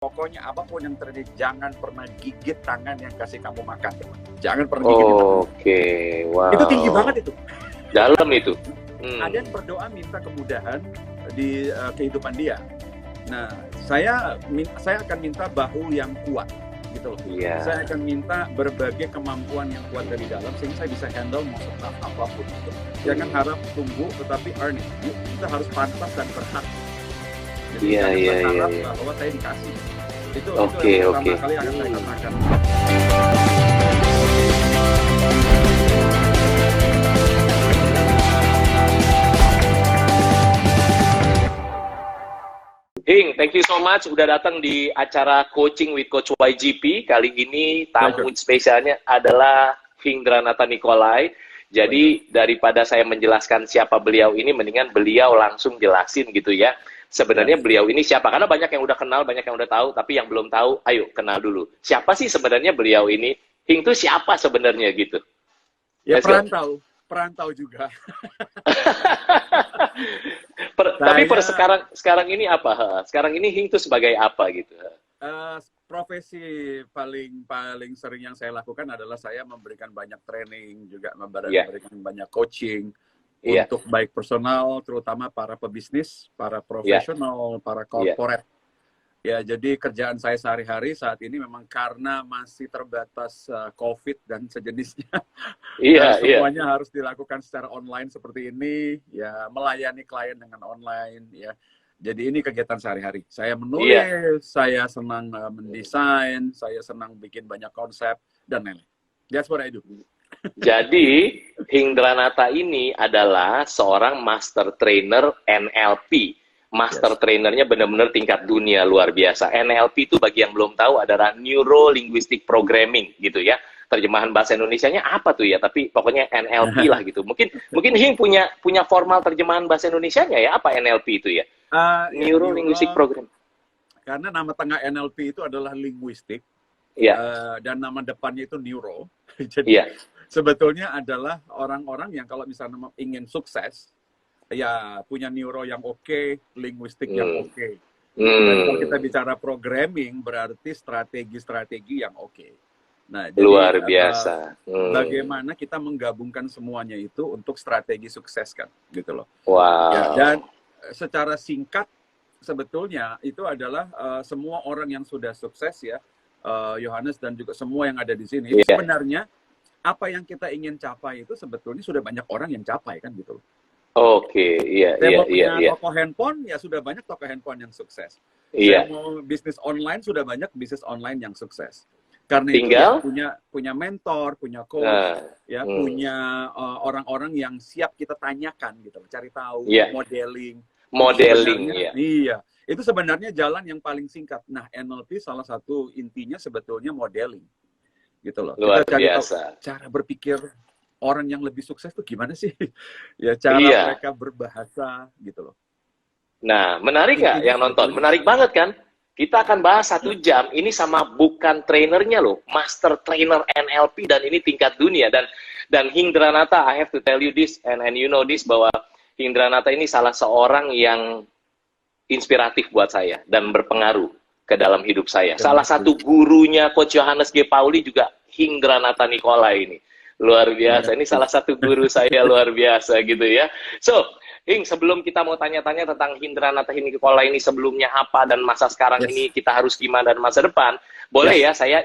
Pokoknya apapun yang terjadi, jangan pernah gigit tangan yang kasih kamu makan. Jangan pernah gigit itu. Oke, wow. Itu tinggi banget itu. Dalam itu. Ada yang berdoa minta kemudahan di kehidupan dia. Nah, saya akan minta bahu yang kuat, gitu loh. Iya. Saya akan minta berbagai kemampuan yang kuat dari dalam sehingga saya bisa handle mau stuff apapun itu. Jangan harap tunggu, tetapi earn it. Kita harus pantas dan berhak. Jadi jangan berharap bahwa saya dikasih. Itu yang pertama kali akan saya katakan. Hing, thank you so much udah datang di acara Coaching with Coach YGP. Kali ini tamu spesialnya adalah Hingranata Nikolai. Jadi daripada saya menjelaskan siapa beliau ini, mendingan beliau langsung jelasin gitu ya. Sebenarnya beliau ini siapa? Karena banyak yang udah kenal, banyak yang udah tahu, tapi yang belum tahu, ayo kenal dulu. Siapa sih sebenarnya beliau ini? Hing tuh siapa sebenarnya gitu? Ya perantau juga. Tapi sekarang ini apa? Sekarang ini Hing tuh sebagai apa gitu? Profesi paling sering yang saya lakukan adalah saya memberikan banyak training, juga memberikan banyak coaching untuk baik personal, terutama para pebisnis, para profesional, para corporate. Ya, jadi kerjaan saya sehari-hari saat ini memang karena masih terbatas COVID dan sejenisnya. Semuanya harus dilakukan secara online seperti ini, ya melayani klien dengan online, ya. Jadi ini kegiatan sehari-hari. Saya menulis, saya senang mendesain, saya senang bikin banyak konsep dan lain-lain. That's what I do. Jadi Hingranata ini adalah seorang master trainer NLP. Master trainernya benar-benar tingkat dunia, luar biasa. NLP itu bagi yang belum tahu adalah Neuro Linguistic Programming gitu ya. Terjemahan bahasa Indonesianya apa tuh ya? Tapi pokoknya NLP lah gitu. Mungkin Hing punya formal terjemahan bahasa Indonesianya ya? Apa NLP itu ya? Neuro Linguistic Program. Karena nama tengah NLP itu adalah linguistik. Dan nama depannya itu neuro. Jadi sebetulnya adalah orang-orang yang kalau misalnya ingin sukses, ya punya neuro yang oke, linguistik yang oke. Dan kalau kita bicara programming, berarti strategi-strategi yang oke. Nah, jadi, luar biasa. Bagaimana kita menggabungkan semuanya itu untuk strategi sukses kan, gitu loh. Wow. Ya, dan secara singkat, sebetulnya itu adalah semua orang yang sudah sukses ya, Yohanes dan juga semua yang ada di sini. Sebenarnya apa yang kita ingin capai itu sebetulnya sudah banyak orang yang capai kan gitu loh. Saya mau toko handphone, ya sudah banyak toko handphone yang sukses. Saya mau bisnis online, sudah banyak bisnis online yang sukses. Karena tinggal itu ya, punya mentor, punya coach, punya orang-orang yang siap kita tanyakan gitu, cari tahu, modeling. Iya, itu sebenarnya jalan yang paling singkat. Nah, NLP salah satu intinya sebetulnya modeling, gitu loh. Luar kita cari biasa. tahu cara berpikir orang yang lebih sukses tuh gimana sih? Ya cara mereka berbahasa, gitu loh. Nah, menarik nggak yang nonton? Menarik banget kan? Kita akan bahas 1 jam. Ini sama bukan trainernya loh, master trainer NLP dan ini tingkat dunia. Dan Hingranata, I have to tell you this and you know this, bahwa Hingranata ini salah seorang yang inspiratif buat saya dan berpengaruh ke dalam hidup saya. Salah satu gurunya Coach Johannes G. Pauli juga Hingranata Nikolai ini. Luar biasa. Ini salah satu guru saya luar biasa gitu ya. So, Hing, sebelum kita mau tanya-tanya tentang Hingranata Nikolai ini sebelumnya apa dan masa sekarang ini kita harus gimana dan masa depan, boleh ya saya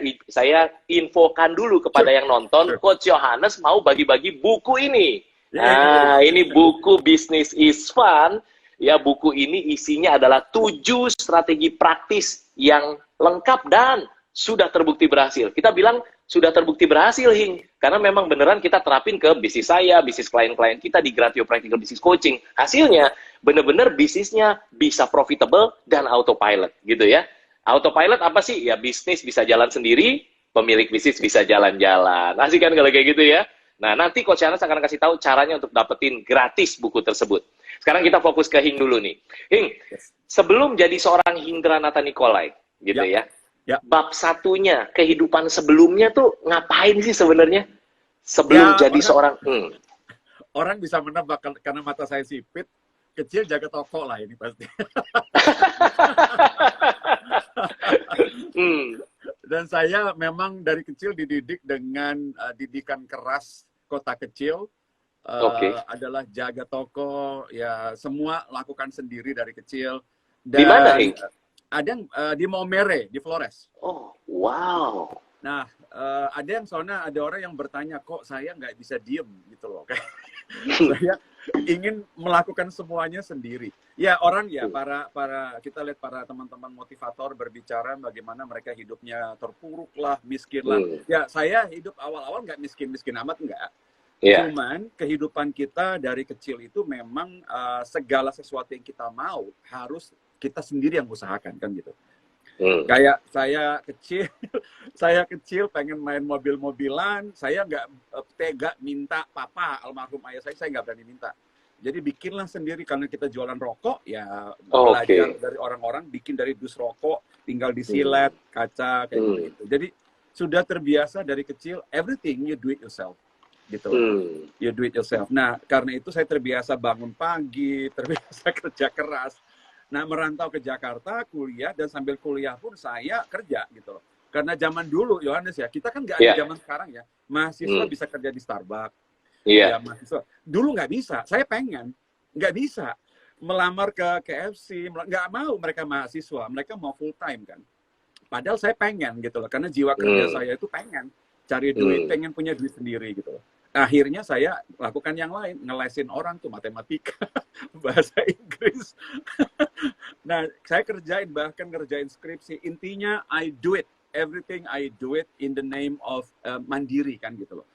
infokan dulu kepada yang nonton, Coach Johannes mau bagi-bagi buku ini. Nah, ini buku Business is Fun. Ya, buku ini isinya adalah 7 strategi praktis yang lengkap dan sudah terbukti berhasil. Kita bilang sudah terbukti berhasil, Hing. Karena memang beneran kita terapin ke bisnis saya, bisnis klien-klien kita di Gratio Practical Business Coaching. Hasilnya, bener-bener bisnisnya bisa profitable dan autopilot, gitu ya. Autopilot apa sih? Ya, bisnis bisa jalan sendiri, pemilik bisnis bisa jalan-jalan. Asik kan kalau kayak gitu ya? Nah, nanti Coach Johannes akan kasih tahu caranya untuk dapetin gratis buku tersebut. Sekarang kita fokus ke Hing dulu nih. Hing, sebelum jadi seorang Hingranata Nikolai, gitu ya. Bab 1-nya, kehidupan sebelumnya tuh ngapain sih sebenarnya? Sebelum jadi seorang... Orang bisa menebak karena mata saya sipit, kecil jaga toko lah ini pasti. Dan saya memang dari kecil dididik dengan didikan keras kota kecil. Adalah jaga toko, ya semua lakukan sendiri dari kecil. Dan di mana, Hing? Ada yang di Maumere, di Flores. Oh, wow. Nah, ada yang soalnya ada orang yang bertanya, kok saya nggak bisa diem gitu loh. Saya ingin melakukan semuanya sendiri. Ya orang ya para kita lihat para teman-teman motivator berbicara bagaimana mereka hidupnya terpuruk lah, miskin lah. Ya saya hidup awal-awal nggak miskin amat nggak. Cuman kehidupan kita dari kecil itu memang segala sesuatu yang kita mau harus kita sendiri yang usahakan kan gitu. Kayak saya kecil pengen main mobil-mobilan, saya nggak tega minta papa almarhum ayah saya nggak berani minta. Jadi bikinlah sendiri karena kita jualan rokok ya belajar dari orang-orang bikin dari dus rokok, tinggal disilet kaca kayak gitu. Jadi sudah terbiasa dari kecil everything you do it yourself. Gitu. You do it yourself. Nah, karena itu saya terbiasa bangun pagi, terbiasa kerja keras. Nah, merantau ke Jakarta, kuliah, dan sambil kuliah pun saya kerja gitu loh. Karena zaman dulu, Yohanes ya, kita kan nggak ada zaman sekarang ya. Mahasiswa bisa kerja di Starbucks. Ya, mahasiswa. Dulu nggak bisa, saya pengen. Nggak bisa. Melamar ke KFC, nggak mau mereka mahasiswa. Mereka mau full time kan. Padahal saya pengen gitu loh. Karena jiwa kerja saya itu pengen. Cari duit, pengen punya duit sendiri gitu loh. Akhirnya saya lakukan yang lain, ngelesin orang tuh matematika, bahasa Inggris. Nah, saya bahkan ngerjain skripsi. Intinya I do it, everything I do it in the name of mandiri kan gitu loh.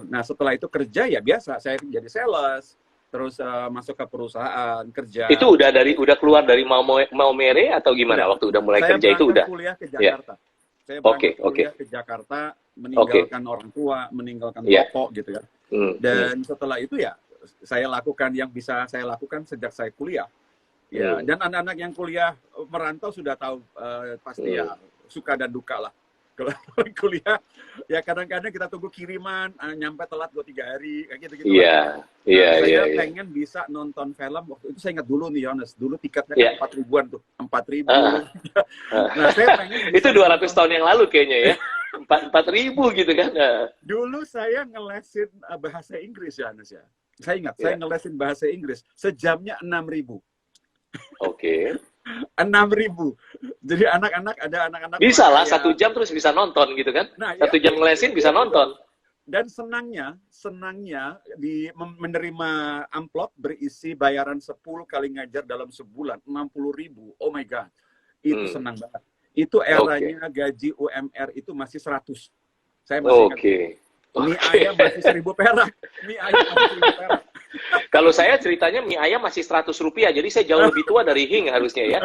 Nah, setelah itu kerja ya biasa, saya jadi sales, terus masuk ke perusahaan kerja. Itu udah keluar dari Maumere atau gimana waktu udah mulai kerja itu udah? Saya kuliah ke Jakarta. Saya berangkat kuliah ke Jakarta, meninggalkan orang tua, meninggalkan toko gitu ya. Dan setelah itu ya saya lakukan yang bisa saya lakukan sejak saya kuliah. Ya, dan anak-anak yang kuliah merantau sudah tahu pasti ya suka dan duka lah. Kalau kuliah ya kadang-kadang kita tunggu kiriman, nyampe telat 2-3 hari kayak gitu-gitu. Saya pengen bisa nonton film waktu itu. Saya ingat dulu nih Yohanes, dulu tiketnya kan 4 ribuan tuh, 4.000. Nah, saya pengen itu 200 tahun yang lalu kayaknya ya. 4.000 gitu kan. Dulu saya ngelesin bahasa Inggris Yohanes ya. Saya ingat, saya ngelesin bahasa Inggris sejamnya 6.000. 6.000. Jadi anak-anak ada anak-anak bisa lah 1 jam terus bisa nonton gitu kan. Nah, 1 jam ngelesin bisa nonton. Dan senangnya menerima amplop berisi bayaran 10 kali ngajar dalam sebulan 60.000. Oh my god. Itu senang banget. Itu eranya gaji UMR itu masih 100. Saya masih ingat. Mie ayam masih 1.000 perak. Mie ayam masih 1.000 perak. Kalau saya ceritanya mie ayam masih 100 rupiah, jadi saya jauh lebih tua dari Hing harusnya ya.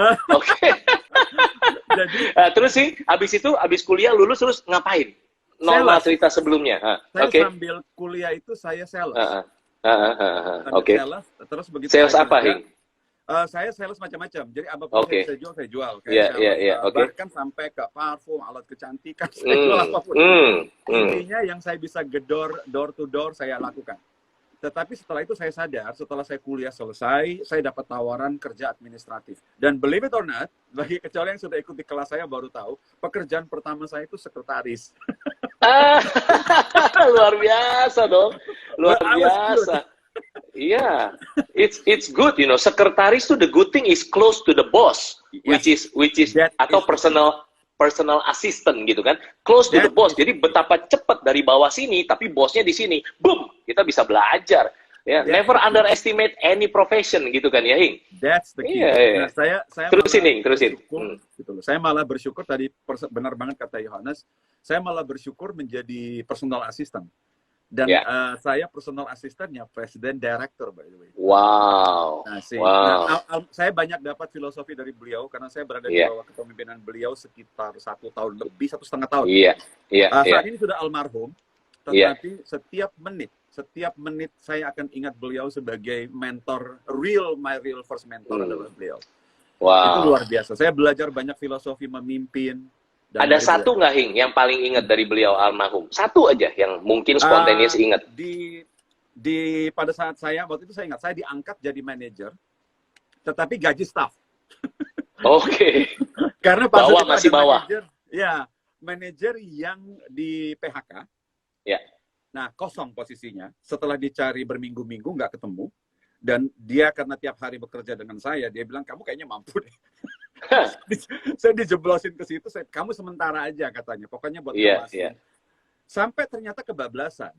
Jadi, terus sih, abis kuliah lulus terus ngapain? Normal cerita sebelumnya. Saya sambil kuliah itu saya sales. Sales, terus begitu sales apa, Hing? Saya sales macam-macam. Jadi apapun yang saya jual. Bahkan sampai ke parfum, alat kecantikan, saya jual apapun. Intinya yang saya bisa gedor door to door saya lakukan. Tetapi setelah itu saya sadar, setelah saya kuliah selesai, saya dapat tawaran kerja administratif. Dan believe it or not, bagi kecuali yang sudah ikut di kelas saya baru tahu, pekerjaan pertama saya itu sekretaris. Luar biasa dong, luar biasa. Iya, it's good, you know. Sekretaris tuh the good thing is close to the boss, which is atau personal assistant gitu kan, close to the boss. Jadi betapa cepat dari bawah sini, tapi bosnya di sini, boom, kita bisa belajar. Ya, never underestimate any profession gitu kan ya, Hing. That's the key. Nah, saya terusin. Gitu loh. Saya malah bersyukur tadi benar banget kata Yohanes. Saya malah bersyukur menjadi personal assistant. Dan saya personal asistennya Presiden Director by the way. Wow. Nah, saya banyak dapat filosofi dari beliau karena saya berada di bawah kepemimpinan beliau sekitar 1 tahun lebih, 1,5 tahun. Saat ini sudah almarhum, tetapi setiap menit saya akan ingat beliau sebagai mentor, my real first mentor adalah beliau. Wow. Itu luar biasa. Saya belajar banyak filosofi memimpin. Ada satu nggak, Hing, yang paling ingat dari beliau almarhum? Satu aja yang mungkin spontaneous ingat. pada saat waktu itu saya ingat saya diangkat jadi manajer, tetapi gaji staff. Oke. Karena pada bawah, itu masih ada bawah. manajer yang di PHK. Ya. Nah, kosong posisinya. Setelah dicari berminggu-minggu nggak ketemu. Dan dia karena tiap hari bekerja dengan saya, dia bilang, kamu kayaknya mampu deh. Saya dijeblosin ke situ, kamu sementara aja katanya. Pokoknya buat ngawasin. Sampai ternyata kebablasan.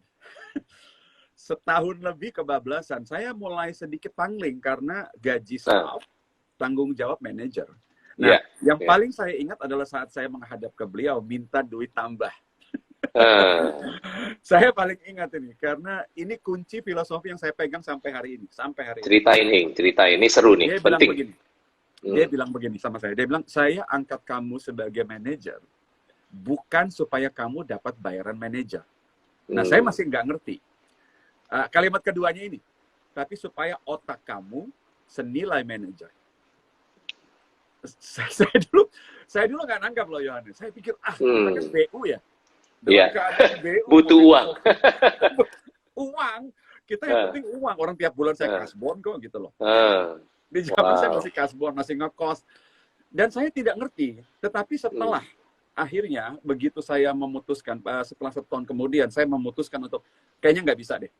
Setahun lebih kebablasan. Saya mulai sedikit pangling karena gaji staff, tanggung jawab manajer. Nah, yang paling saya ingat adalah saat saya menghadap ke beliau, minta duit tambah. Saya paling ingat ini karena ini kunci filosofi yang saya pegang sampai hari ini. Ceritain, ini seru nih, penting. Dia bilang begini sama saya. Dia bilang, saya angkat kamu sebagai manajer bukan supaya kamu dapat bayaran manajer. Nah, saya masih nggak ngerti kalimat keduanya ini, tapi supaya otak kamu senilai manajer. Saya dulu nggak nangkap loh, Yohanes. Saya pikir kita kan BU ya. Butuh uang. Uang. Kita yang penting uang. Orang tiap bulan saya kasbon kok gitu loh. Di zaman saya masih kasbon, masih ngekos. Dan saya tidak ngerti. Tetapi setelah akhirnya begitu saya memutuskan, setelah setahun kemudian saya memutuskan untuk kayaknya nggak bisa deh.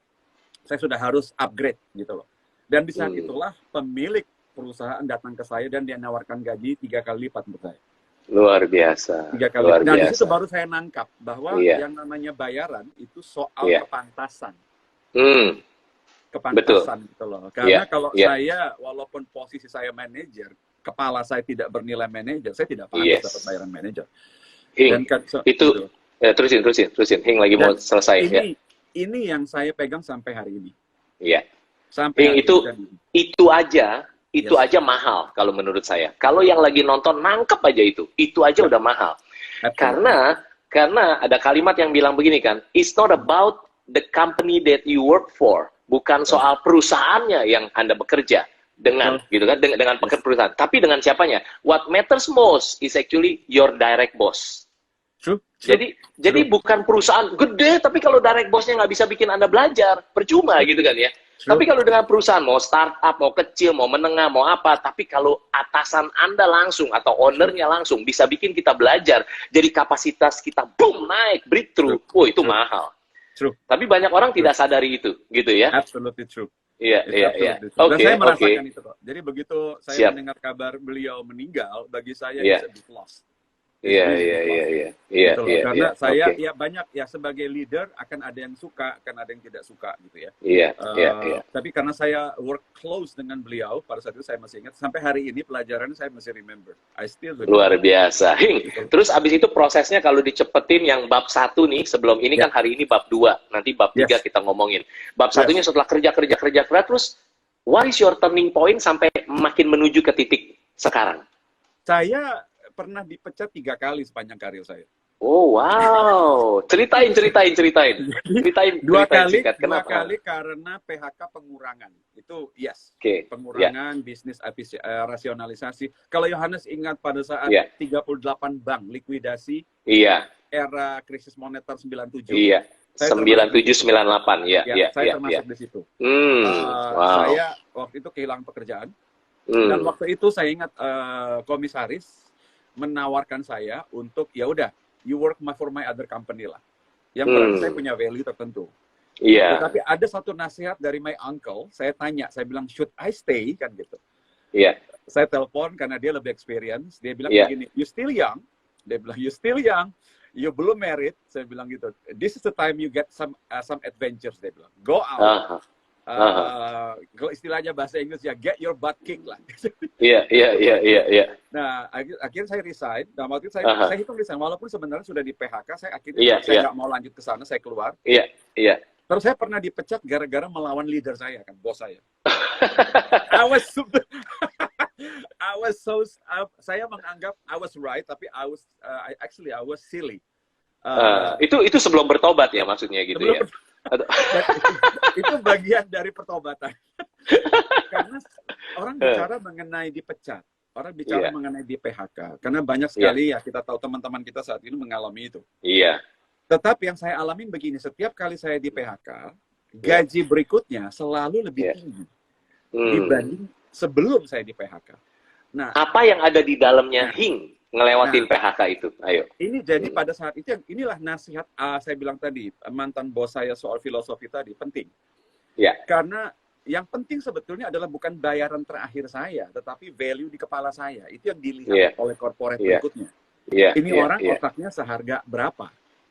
Saya sudah harus upgrade gitu loh. Dan di saat itulah pemilik perusahaan datang ke saya dan dia nawarkan gaji 3 kali lipat untuk saya. Luar biasa. 3 kali. Nah, di situ baru saya nangkap bahwa yang namanya bayaran itu soal kepantasan. Kepantasan gitu loh. Karena kalau saya, walaupun posisi saya manajer, kepala saya tidak bernilai manajer, saya tidak pantas dapat bayaran manajer. Hing, itu terusin. Hing lagi mau selesai. Ini yang saya pegang sampai hari ini. Iya. Sampai Hing, itu aja mahal kalau menurut saya. Kalau yang lagi nonton nangkep aja itu aja udah mahal. Karena ada kalimat yang bilang begini kan, it's not about the company that you work for, bukan soal perusahaannya yang Anda bekerja dengan, gitu kan, dengan perusahaan, tapi dengan siapanya. What matters most is actually your direct boss. Jadi bukan perusahaan gede, tapi kalau direct bossnya nggak bisa bikin Anda belajar, percuma gitu kan ya. Tapi kalau dengan perusahaan, mau startup, mau kecil, mau menengah, mau apa, tapi kalau atasan Anda langsung atau ownernya langsung bisa bikin kita belajar, jadi kapasitas kita boom naik, breakthrough, itu mahal. Tapi banyak orang tidak sadari itu, gitu ya. Absolutely true. Iya. Oke. Saya merasakan itu kok. Jadi begitu saya mendengar kabar beliau meninggal, bagi saya it's a big loss. Iya. Karena saya banyak sebagai leader akan ada yang suka, akan ada yang tidak suka gitu ya. Iya. Tapi karena saya work close dengan beliau pada saat itu, saya masih ingat sampai hari ini pelajaran saya masih remember. I still remember. Luar biasa. Terus abis itu prosesnya kalau dicepetin yang bab 1 nih, sebelum ini kan hari ini bab 2, nanti bab 3 kita ngomongin. Bab 1-nya setelah kerja terus what is your turning point sampai makin menuju ke titik sekarang? Saya pernah dipecat 3 kali sepanjang karir saya. Oh wow, ceritain. 2 kali karena PHK pengurangan. Itu pengurangan bisnis rasionalisasi. Kalau Yohanes ingat pada saat 38 bank likuidasi, era krisis moneter 97. Iya. 97-98 saya termasuk di situ. Saya waktu itu kehilangan pekerjaan. Dan waktu itu saya ingat komisaris menawarkan saya untuk ya udah you work for my other company lah, yang berarti saya punya value tertentu. Tetapi ada satu nasihat dari my uncle, saya bilang should I stay kan gitu. Saya telepon karena dia lebih experience, dia bilang begini, you still young, you belum married, saya bilang gitu, this is the time you get some adventures, dia bilang go out. Kalau istilahnya bahasa Inggris get your butt kicked lah. Iya. Nah, akhirnya saya resign. Nah, waktu itu saya hitung resign, walaupun sebenarnya sudah di PHK, saya akhirnya saya nggak mau lanjut ke sana, saya keluar. Iya. Terus saya pernah dipecat gara-gara melawan leader saya kan, bos saya. Saya menganggap I was right, tapi I was silly. Itu sebelum bertobat ya maksudnya gitu ya. Itu bagian dari pertobatan. Karena orang bicara mengenai dipecat, orang bicara mengenai di PHK, karena banyak sekali kita tahu teman-teman kita saat ini mengalami itu. Tetapi yang saya alamin begini, setiap kali saya di PHK, gaji berikutnya selalu lebih tinggi dibanding sebelum saya di PHK. Nah, apa yang ada di dalamnya Hing ngelewatin PHK itu? Ayo. Ini jadi pada saat itu, inilah nasihat saya bilang tadi, mantan bos saya soal filosofi tadi, penting. Ya. Karena yang penting sebetulnya adalah bukan bayaran terakhir saya, tetapi value di kepala saya. Itu yang dilihat oleh corporate berikutnya. Ini orang otaknya seharga berapa?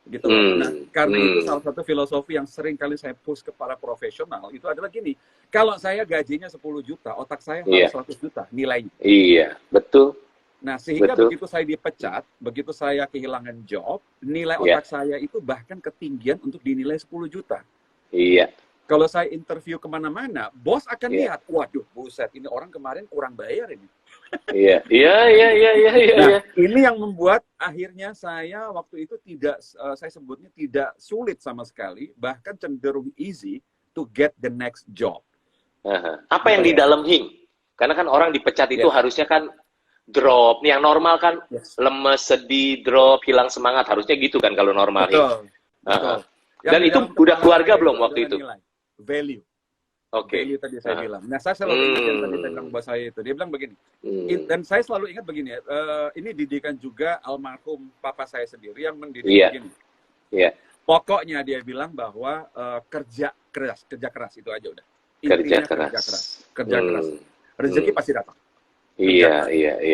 Gitu. Nah, karena itu salah satu filosofi yang sering kali saya push ke para profesional itu adalah gini, kalau saya gajinya 10 juta, otak saya harus 100 juta nilainya. Iya, betul. Nah, sehingga begitu saya dipecat, begitu saya kehilangan job, nilai otak saya itu bahkan ketinggian untuk dinilai 10 juta. Iya. Kalau saya interview kemana-mana, bos akan lihat, waduh, buset, ini orang kemarin kurang bayar ini. Iya. Nah, ini yang membuat akhirnya saya waktu itu tidak, saya sebutnya tidak sulit sama sekali, bahkan cenderung easy to get the next job. Apa yang di dalam Hing? Karena kan orang dipecat itu harusnya kan drop. Nih yang normal kan lemes, sedih, drop, hilang semangat. Harusnya gitu kan kalau normal. Betul. Dan itu udah keluarga belum waktu itu? Value. Value tadi saya bilang. Nah, saya selalu ingat yang tadi saya bilang bos saya itu. Dia bilang begini. Dan saya selalu ingat begini ya. Ini didikan juga almarhum papa saya sendiri yang mendidik begini. Pokoknya dia bilang bahwa kerja keras itu aja udah. Intinya kerja keras. Rezeki pasti datang. Iya.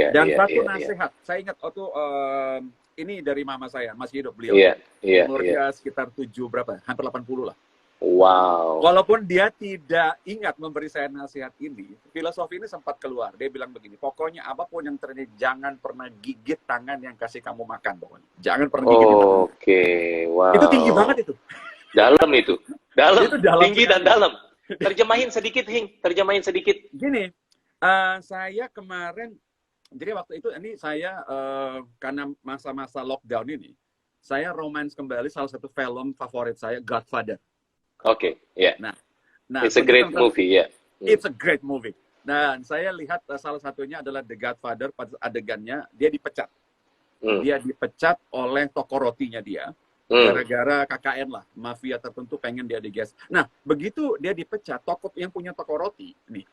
Dan satu nasihat, saya ingat waktu ini dari mama saya, masih hidup beliau. Umurnya sekitar hampir 80 lah. Wow. Walaupun dia tidak ingat memberi saya nasihat ini, filosofi ini sempat keluar. Dia bilang begini, pokoknya apapun yang terjadi, jangan pernah gigit tangan yang kasih kamu makan, pokoknya. Jangan pernah gigit tangan. Wow. Itu tinggi banget itu. Dalam itu. Dalam, itu dalam tinggi dan dalam. Terjemahin sedikit, Hing. Terjemahin sedikit. Gini, saya kemarin, jadi waktu itu ini saya karena masa-masa lockdown ini, saya romance kembali salah satu film favorit saya, Godfather. Nah, it's a great movie, It's a great movie. Dan saya lihat salah satunya adalah The Godfather, pada adegannya dia dipecat. Dia dipecat oleh toko rotinya dia, gara-gara KKN lah, mafia tertentu pengen dia digas. Nah, begitu dia dipecat, toko yang punya toko roti, nih,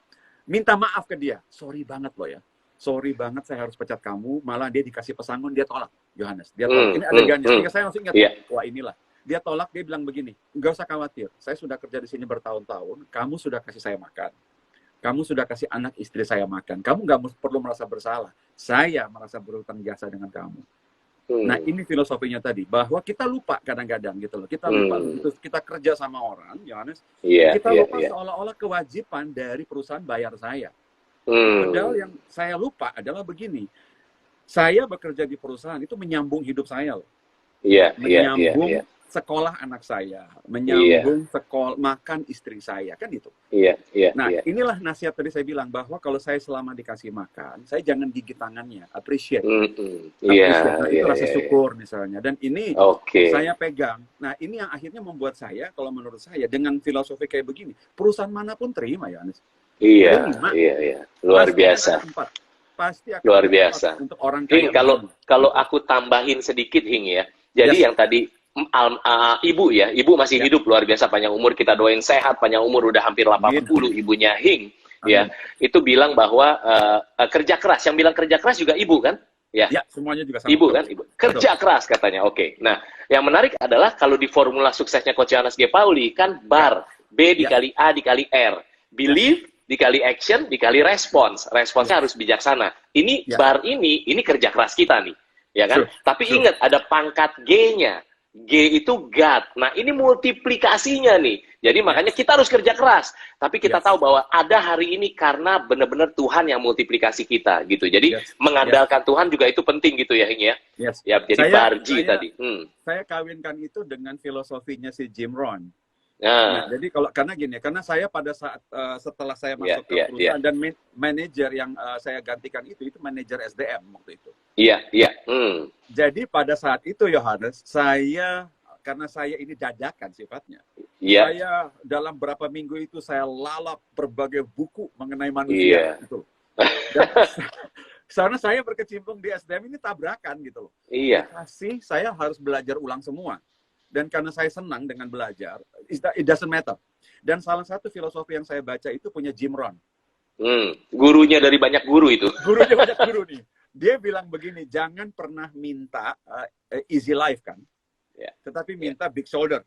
minta maaf ke dia. Sorry banget loh ya. Sorry banget saya harus pecat kamu. Malah dia dikasih pesangon, dia tolak. Yohanes, dia tolak. Ini adegannya. Sehingga saya langsung ingat, wah inilah. Dia tolak, dia bilang begini, nggak usah khawatir. Saya sudah kerja di sini bertahun-tahun. Kamu sudah kasih saya makan. Kamu sudah kasih anak istri saya makan. Kamu nggak perlu merasa bersalah. Saya merasa berhutang jasa dengan kamu. Nah, ini filosofinya tadi, bahwa kita lupa kadang-kadang gitu loh. Kita lupa, kita kerja sama orang, Yohanes, kita lupa seolah-olah kewajiban dari perusahaan bayar saya. Padahal yang saya lupa adalah begini, saya bekerja di perusahaan itu menyambung hidup saya loh. Menyambung sekolah anak saya, menyambung makan istri saya, kan itu. Nah, inilah nasihat tadi saya bilang, bahwa kalau saya selama dikasih makan, saya jangan gigit tangannya, appreciate. Itu rasa syukur misalnya. Dan ini saya pegang. Nah, ini yang akhirnya membuat saya, kalau menurut saya, dengan filosofi kayak begini, perusahaan manapun terima, ya, Anis. Luar biasa. Pasti akan luar biasa. Untuk orang Hing, kalau aku tambahin sedikit, Hing, ya. Jadi yang tadi ibu ya, ibu masih hidup, luar biasa, panjang umur, kita doain sehat, panjang umur, udah hampir 80, ibunya Hing, ya, itu bilang bahwa kerja keras, yang bilang kerja keras juga ibu kan? Ya, semuanya juga sama. Ibu kan, ibu. Kerja keras katanya, Nah, yang menarik adalah kalau di formula suksesnya Coach Yohanes G. Pauli, kan BAR, B dikali A dikali R, believe dikali action dikali response, responsnya harus bijaksana. Ini BAR ini kerja keras kita nih, ya kan? Tapi ingat, ada pangkat G-nya. G itu God. Nah, ini multiplikasinya nih. Jadi makanya kita harus kerja keras. Tapi kita tahu bahwa ada hari ini karena benar-benar Tuhan yang multiplikasi kita gitu. Jadi mengandalkan Tuhan juga itu penting gitu ya, Hing ya. Ya, jadi Barji tadi. Saya kawinkan itu dengan filosofinya si Jim Rohn. Nah, jadi karena saya pada saat setelah saya masuk ke perusahaan dan manajer yang saya gantikan itu manajer SDM waktu itu. Jadi pada saat itu, Yohanes, karena saya ini dadakan sifatnya. Saya dalam berapa minggu itu saya lalap berbagai buku mengenai manusia gitu. Karena saya berkecimpung di SDM ini tabrakan gitu loh. Saya harus belajar ulang semua. Dan karena saya senang dengan belajar, it doesn't matter. Dan salah satu filosofi yang saya baca itu punya Jim Rohn. Gurunya dari banyak guru itu. Gurunya banyak guru nih. Dia bilang begini, jangan pernah minta easy life kan, tetapi minta big shoulder.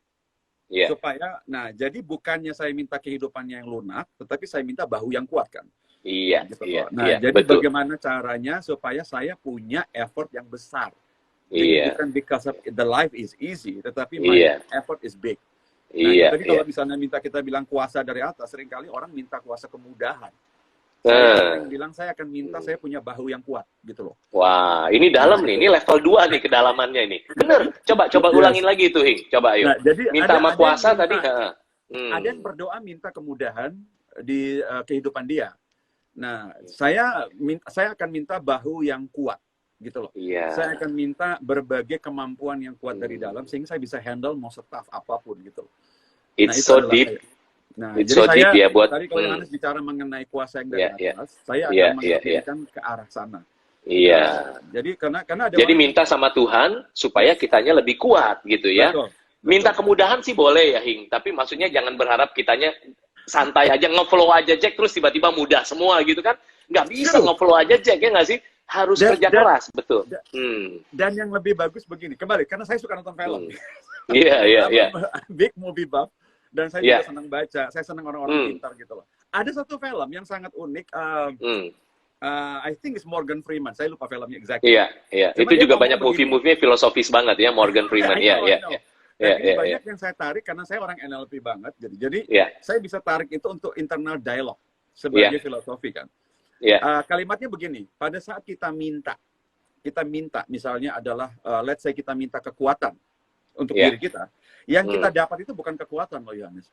Supaya, nah jadi bukannya saya minta kehidupannya yang lunak, tetapi saya minta bahu yang kuat kan. Gitu. Nah jadi betul. Bagaimana caranya supaya saya punya effort yang besar. Jadi bukan because of the life is easy, tetapi my effort is big. Nah, jadi kalau misalnya kita bilang kuasa dari atas, seringkali orang minta kuasa kemudahan. Saya bilang saya akan minta saya punya bahu yang kuat, gitu loh. Wah, ini dalam nih, ini level 2 nih kedalamannya ini. Bener, coba ulangin lagi itu, Hing. Coba ayo. Nah, jadi minta sama kuasa tadi. Ada yang berdoa minta kemudahan di kehidupan dia. Nah, saya akan minta bahu yang kuat. Gitu loh. Saya akan minta berbagai kemampuan yang kuat dari dalam sehingga saya bisa handle mau staff apapun gitu. It's so deep. Nah, it's jadi so deep ya buat tadi kalau Yohanes bicara mengenai kuasa yang dari atas, saya akan mengingatkan ke arah sana. Jadi karena ada jadi minta sama Tuhan supaya kitanya lebih kuat gitu ya. Betul. Minta kemudahan sih boleh ya, Hing, tapi maksudnya jangan berharap kitanya santai aja, nge-flow aja Jack terus tiba-tiba mudah semua gitu kan. Nggak bisa nge-flow aja Jack, ya nggak sih? Harus kerja keras, betul. Dan yang lebih bagus begini, kembali, karena saya suka nonton film. Iya. Big movie buff, dan saya juga senang baca, saya senang orang-orang pintar gitu loh. Ada satu film yang sangat unik, I think it's Morgan Freeman, saya lupa filmnya exactly. Iya. Itu juga banyak movie-movie filosofis banget ya, Morgan Freeman, banyak yang saya tarik, karena saya orang NLP banget, jadi saya bisa tarik itu untuk internal dialogue, sebagai filosofi kan. Kalimatnya begini, pada saat kita minta misalnya adalah let's say kita minta kekuatan untuk diri kita, yang kita dapat itu bukan kekuatan loh Yohanes.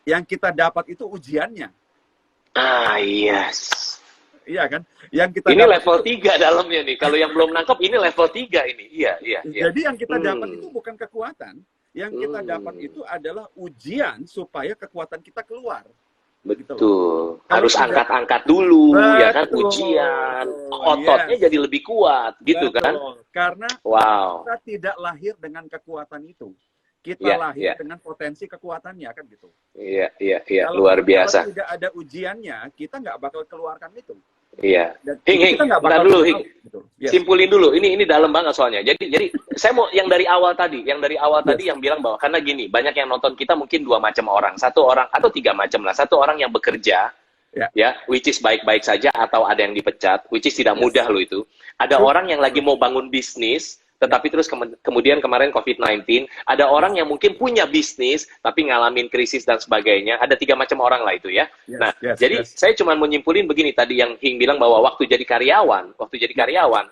Yang kita dapat itu ujiannya. Iya kan? Yang kita ini level 3 dalamnya nih. Kalau yang belum nangkep ini level 3 ini. Iya. Jadi yang kita dapat itu bukan kekuatan, yang kita dapat itu adalah ujian supaya kekuatan kita keluar. Betul. Gitu harus angkat-angkat dulu, ya kan, ujian, ototnya jadi lebih kuat, gitu kan? Karena kita tidak lahir dengan kekuatan itu, kita lahir dengan potensi kekuatannya, kan gitu. Iya, luar biasa. Kalau tidak ada ujiannya, kita nggak bakal keluarkan itu. Iya. Hing, bentar dulu, Hing. Simpulin dulu. Ini dalam banget soalnya. Jadi saya mau yang dari awal tadi, yang bilang bahwa karena gini, banyak yang nonton kita mungkin 2 macam orang, 1 orang atau 3 macam lah. 1 orang yang bekerja, which is baik-baik saja, atau ada yang dipecat, which is tidak mudah loh itu. Ada orang yang lagi mau bangun bisnis, tetapi terus kemudian kemarin COVID-19, ada orang yang mungkin punya bisnis, tapi ngalamin krisis dan sebagainya. Ada 3 macam orang lah itu ya. Jadi saya cuma mau nyimpulin begini tadi yang Hing bilang bahwa waktu jadi karyawan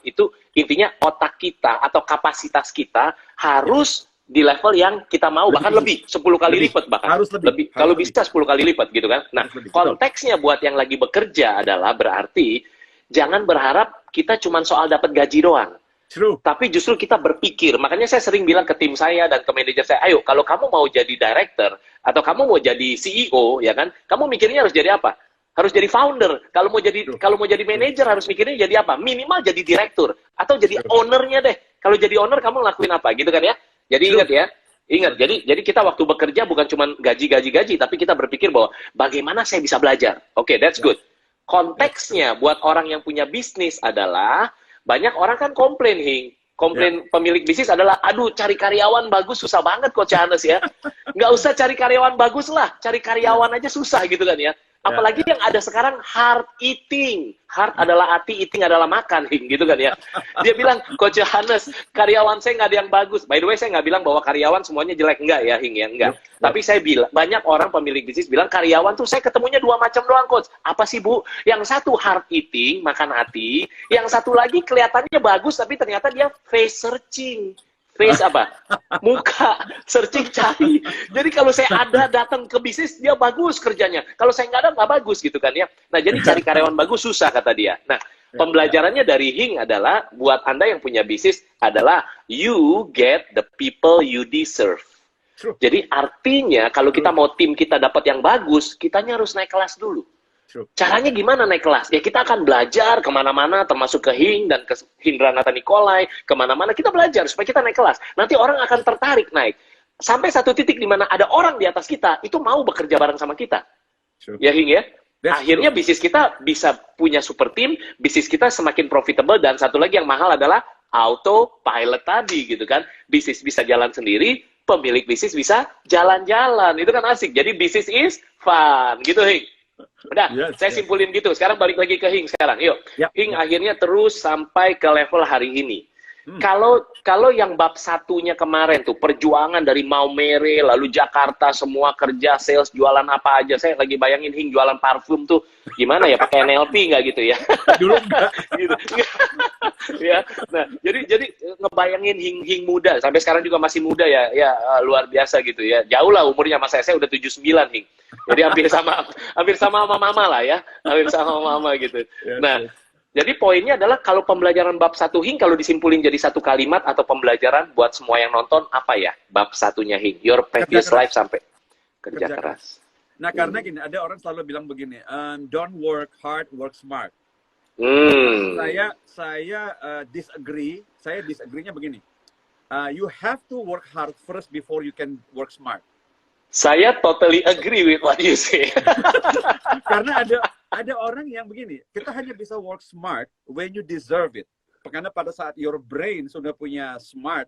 itu intinya otak kita atau kapasitas kita harus di level yang kita mau, bahkan lebih 10 kali lipat bahkan. Harus lebih. Kalau bisa 10 kali lipat gitu kan. Nah, konteksnya buat yang lagi bekerja adalah berarti jangan berharap kita cuma soal dapat gaji doang. Tapi justru kita berpikir, makanya saya sering bilang ke tim saya dan ke manajer saya, ayo kalau kamu mau jadi director atau kamu mau jadi CEO, ya kan, kamu mikirnya harus jadi apa? Harus jadi founder. Kalau mau jadi manajer harus mikirnya jadi apa? Minimal jadi direktur atau jadi ownernya deh. Kalau jadi owner kamu ngelakuin apa, gitu kan ya? Jadi ingat ya. Ingat, jadi kita waktu bekerja bukan cuma gaji, tapi kita berpikir bahwa bagaimana saya bisa belajar. Oke, that's good. Konteksnya buat orang yang punya bisnis adalah banyak orang kan komplain pemilik bisnis adalah, aduh cari karyawan bagus susah banget Coach Yohanes ya. Nggak usah cari karyawan bagus lah, cari karyawan aja susah gitu kan ya. Apalagi yang ada sekarang hard eating. Hard adalah hati, eating adalah makan, Hing, gitu kan ya. Dia bilang, Coach Yohanes, karyawan saya nggak ada yang bagus. By the way, saya nggak bilang bahwa karyawan semuanya jelek. Enggak ya, Hing, ya, enggak. Tapi saya bilang, banyak orang pemilik bisnis bilang, karyawan tuh saya ketemunya 2 macam doang, Coach. Apa sih, Bu? Yang satu hard eating, makan hati. Yang satu lagi kelihatannya bagus, tapi ternyata dia face searching. Face apa? Muka, searching, cari. Jadi kalau saya ada datang ke bisnis, dia bagus kerjanya. Kalau saya nggak ada, nggak bagus gitu kan ya. Nah, jadi cari karyawan bagus susah kata dia. Nah, pembelajarannya dari Hing adalah, buat Anda yang punya bisnis, adalah you get the people you deserve. Jadi artinya, kalau kita mau tim kita dapat yang bagus, kitanya harus naik kelas dulu. Caranya gimana naik kelas? Ya kita akan belajar kemana-mana, termasuk ke Hing dan ke Hindranata Nikolai, kemana-mana kita belajar supaya kita naik kelas. Nanti orang akan tertarik naik. Sampai satu titik di mana ada orang di atas kita, itu mau bekerja bareng sama kita. Ya Hing ya? Akhirnya bisnis kita bisa punya super team, bisnis kita semakin profitable, dan satu lagi yang mahal adalah autopilot tadi gitu kan. Bisnis bisa jalan sendiri, pemilik bisnis bisa jalan-jalan. Itu kan asik. Jadi bisnis is fun gitu Hing. Udah, saya simpulin gitu. Sekarang balik lagi ke Hing sekarang. Yuk, Hing akhirnya terus sampai ke level hari ini. Kalau yang bab satunya kemarin tuh, perjuangan dari Maumere, lalu Jakarta, semua kerja, sales, jualan apa aja. Saya lagi bayangin Hing jualan parfum tuh, gimana ya, pakai NLP nggak gitu ya? Dulu enggak. Gitu. Ya, nah, jadi ngebayangin Hing muda, sampai sekarang juga masih muda ya, luar biasa gitu ya. Jauh lah umurnya, mas saya udah 79 Hing. Jadi hampir sama mama lah ya, hampir sama mama gitu. Nah, jadi poinnya adalah kalau pembelajaran bab 1 Hing, kalau disimpulin jadi satu kalimat atau pembelajaran buat semua yang nonton, apa ya bab satunya Hing? Your previous life sampai kerja keras. Nah, karena gini, ada orang selalu bilang begini, don't work hard, work smart. Saya disagree. Saya disagree-nya begini. You have to work hard first before you can work smart. Saya totally agree with what you say. Karena ada orang yang begini, kita hanya bisa work smart when you deserve it. Karena pada saat your brain sudah punya smart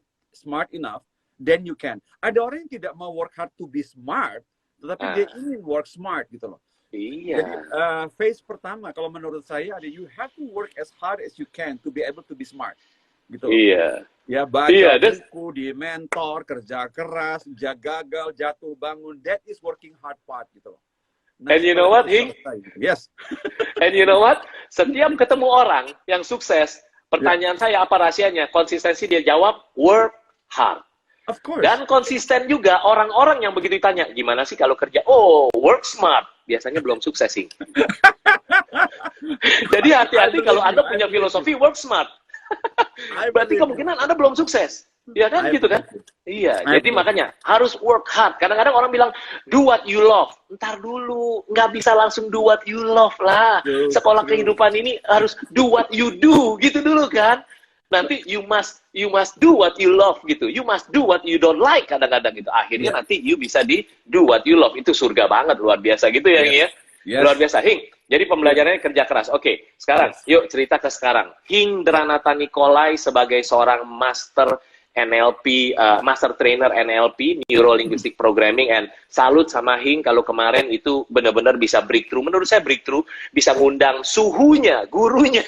enough, then you can. Ada orang yang tidak mau work hard to be smart, tetapi dia ingin work smart gitu loh. Iya. Jadi phase pertama kalau menurut saya ada you have to work as hard as you can to be able to be smart. Gitu loh. Iya. Ya, baca buku, di mentor, kerja keras, gagal, jatuh bangun, that is working hard part gitu loh. Nah, and you know what, Hing? Yes. And you know what? Setiap ketemu orang yang sukses, pertanyaan saya apa rahasianya? Konsistensi dia jawab, work hard. Of course. Dan konsisten juga orang-orang yang begitu ditanya, gimana sih kalau kerja? Oh, work smart. Biasanya belum sukses, Hing. Jadi hati-hati kalau Anda punya filosofi work smart. Berarti kemungkinan Anda belum sukses. Ya kan gitu kan? Iya, jadi makanya harus work hard. Kadang-kadang orang bilang, do what you love. Ntar dulu, nggak bisa langsung do what you love lah. Sekolah kehidupan ini harus do what you do, gitu dulu kan? Nanti you must do what you love gitu. You must do what you don't like kadang-kadang gitu. Akhirnya nanti you bisa di do what you love. Itu surga banget, luar biasa gitu ya, Hing ya? Luar biasa, Hing. Jadi pembelajarannya kerja keras. Oke, sekarang yuk cerita ke sekarang. Hindranata Nikolai sebagai seorang master NLP, master trainer NLP, Neuro Linguistic Programming, and salut sama Hing kalau kemarin itu benar-benar bisa breakthrough. Menurut saya breakthrough bisa ngundang suhunya, gurunya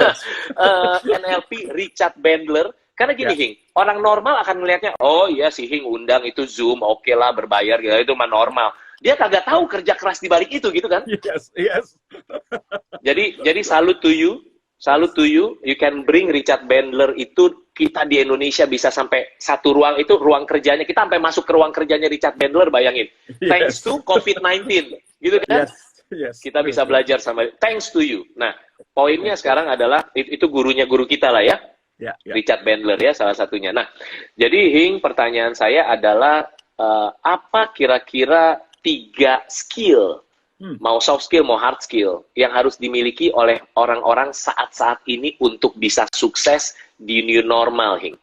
NLP Richard Bandler. Karena gini Hing, orang normal akan melihatnya, oh iya si Hing undang itu Zoom, oke lah berbayar gitu, itu mah normal. Dia kagak tahu kerja keras di balik itu gitu kan? Yes. Jadi salut to you. You can bring Richard Bandler itu, kita di Indonesia bisa sampai satu ruang itu, ruang kerjanya, kita sampai masuk ke ruang kerjanya Richard Bandler, bayangin. Thanks to COVID-19, gitu kan? Yes. Kita bisa belajar sama, thanks to you. Nah, poinnya sekarang adalah, itu gurunya guru kita lah ya. Richard Bandler ya, salah satunya. Nah, jadi Hing, pertanyaan saya adalah, apa kira-kira 3 skill, mau soft skill, mau hard skill, yang harus dimiliki oleh orang-orang saat-saat ini untuk bisa sukses di new normal, Hing?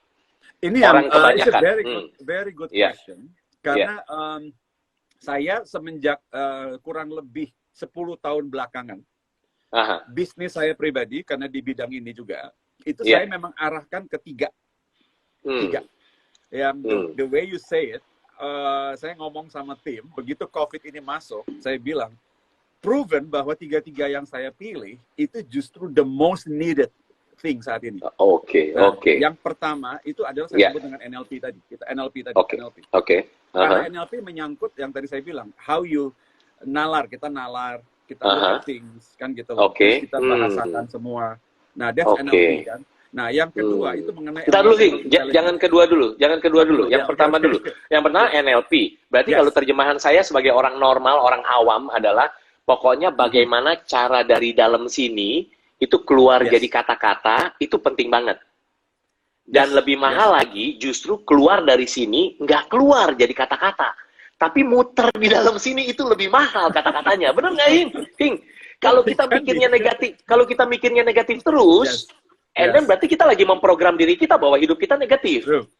Ini orang kebanyakan. Very good question. Karena saya semenjak kurang lebih 10 tahun belakangan, bisnis saya pribadi, karena di bidang ini juga, itu saya memang arahkan ke 3. The way you say it, saya ngomong sama tim, begitu COVID ini masuk, saya bilang, proven bahwa 3 yang saya pilih, itu justru the most needed thing saat ini. Oke. Yang pertama, itu adalah saya sebut dengan NLP tadi. NLP. Karena NLP menyangkut yang tadi saya bilang, how you kita look at things, kan gitu. Kita bahasakan semua. Nah, that's NLP kan. Nah, yang kedua itu mengenai... Ntar dulu, Hing. Jangan kedua dulu. Yang pertama dulu. Yang pertama NLP. Berarti kalau terjemahan saya sebagai orang normal, orang awam adalah pokoknya bagaimana cara dari dalam sini itu keluar jadi kata-kata, itu penting banget. Dan lebih mahal lagi, justru keluar dari sini nggak keluar jadi kata-kata. Tapi muter di dalam sini itu lebih mahal kata-katanya. Bener nggak, Hing? Hing, Kalau kita mikirnya negatif, terus, and then berarti kita lagi memprogram diri kita bahwa hidup kita negatif. True.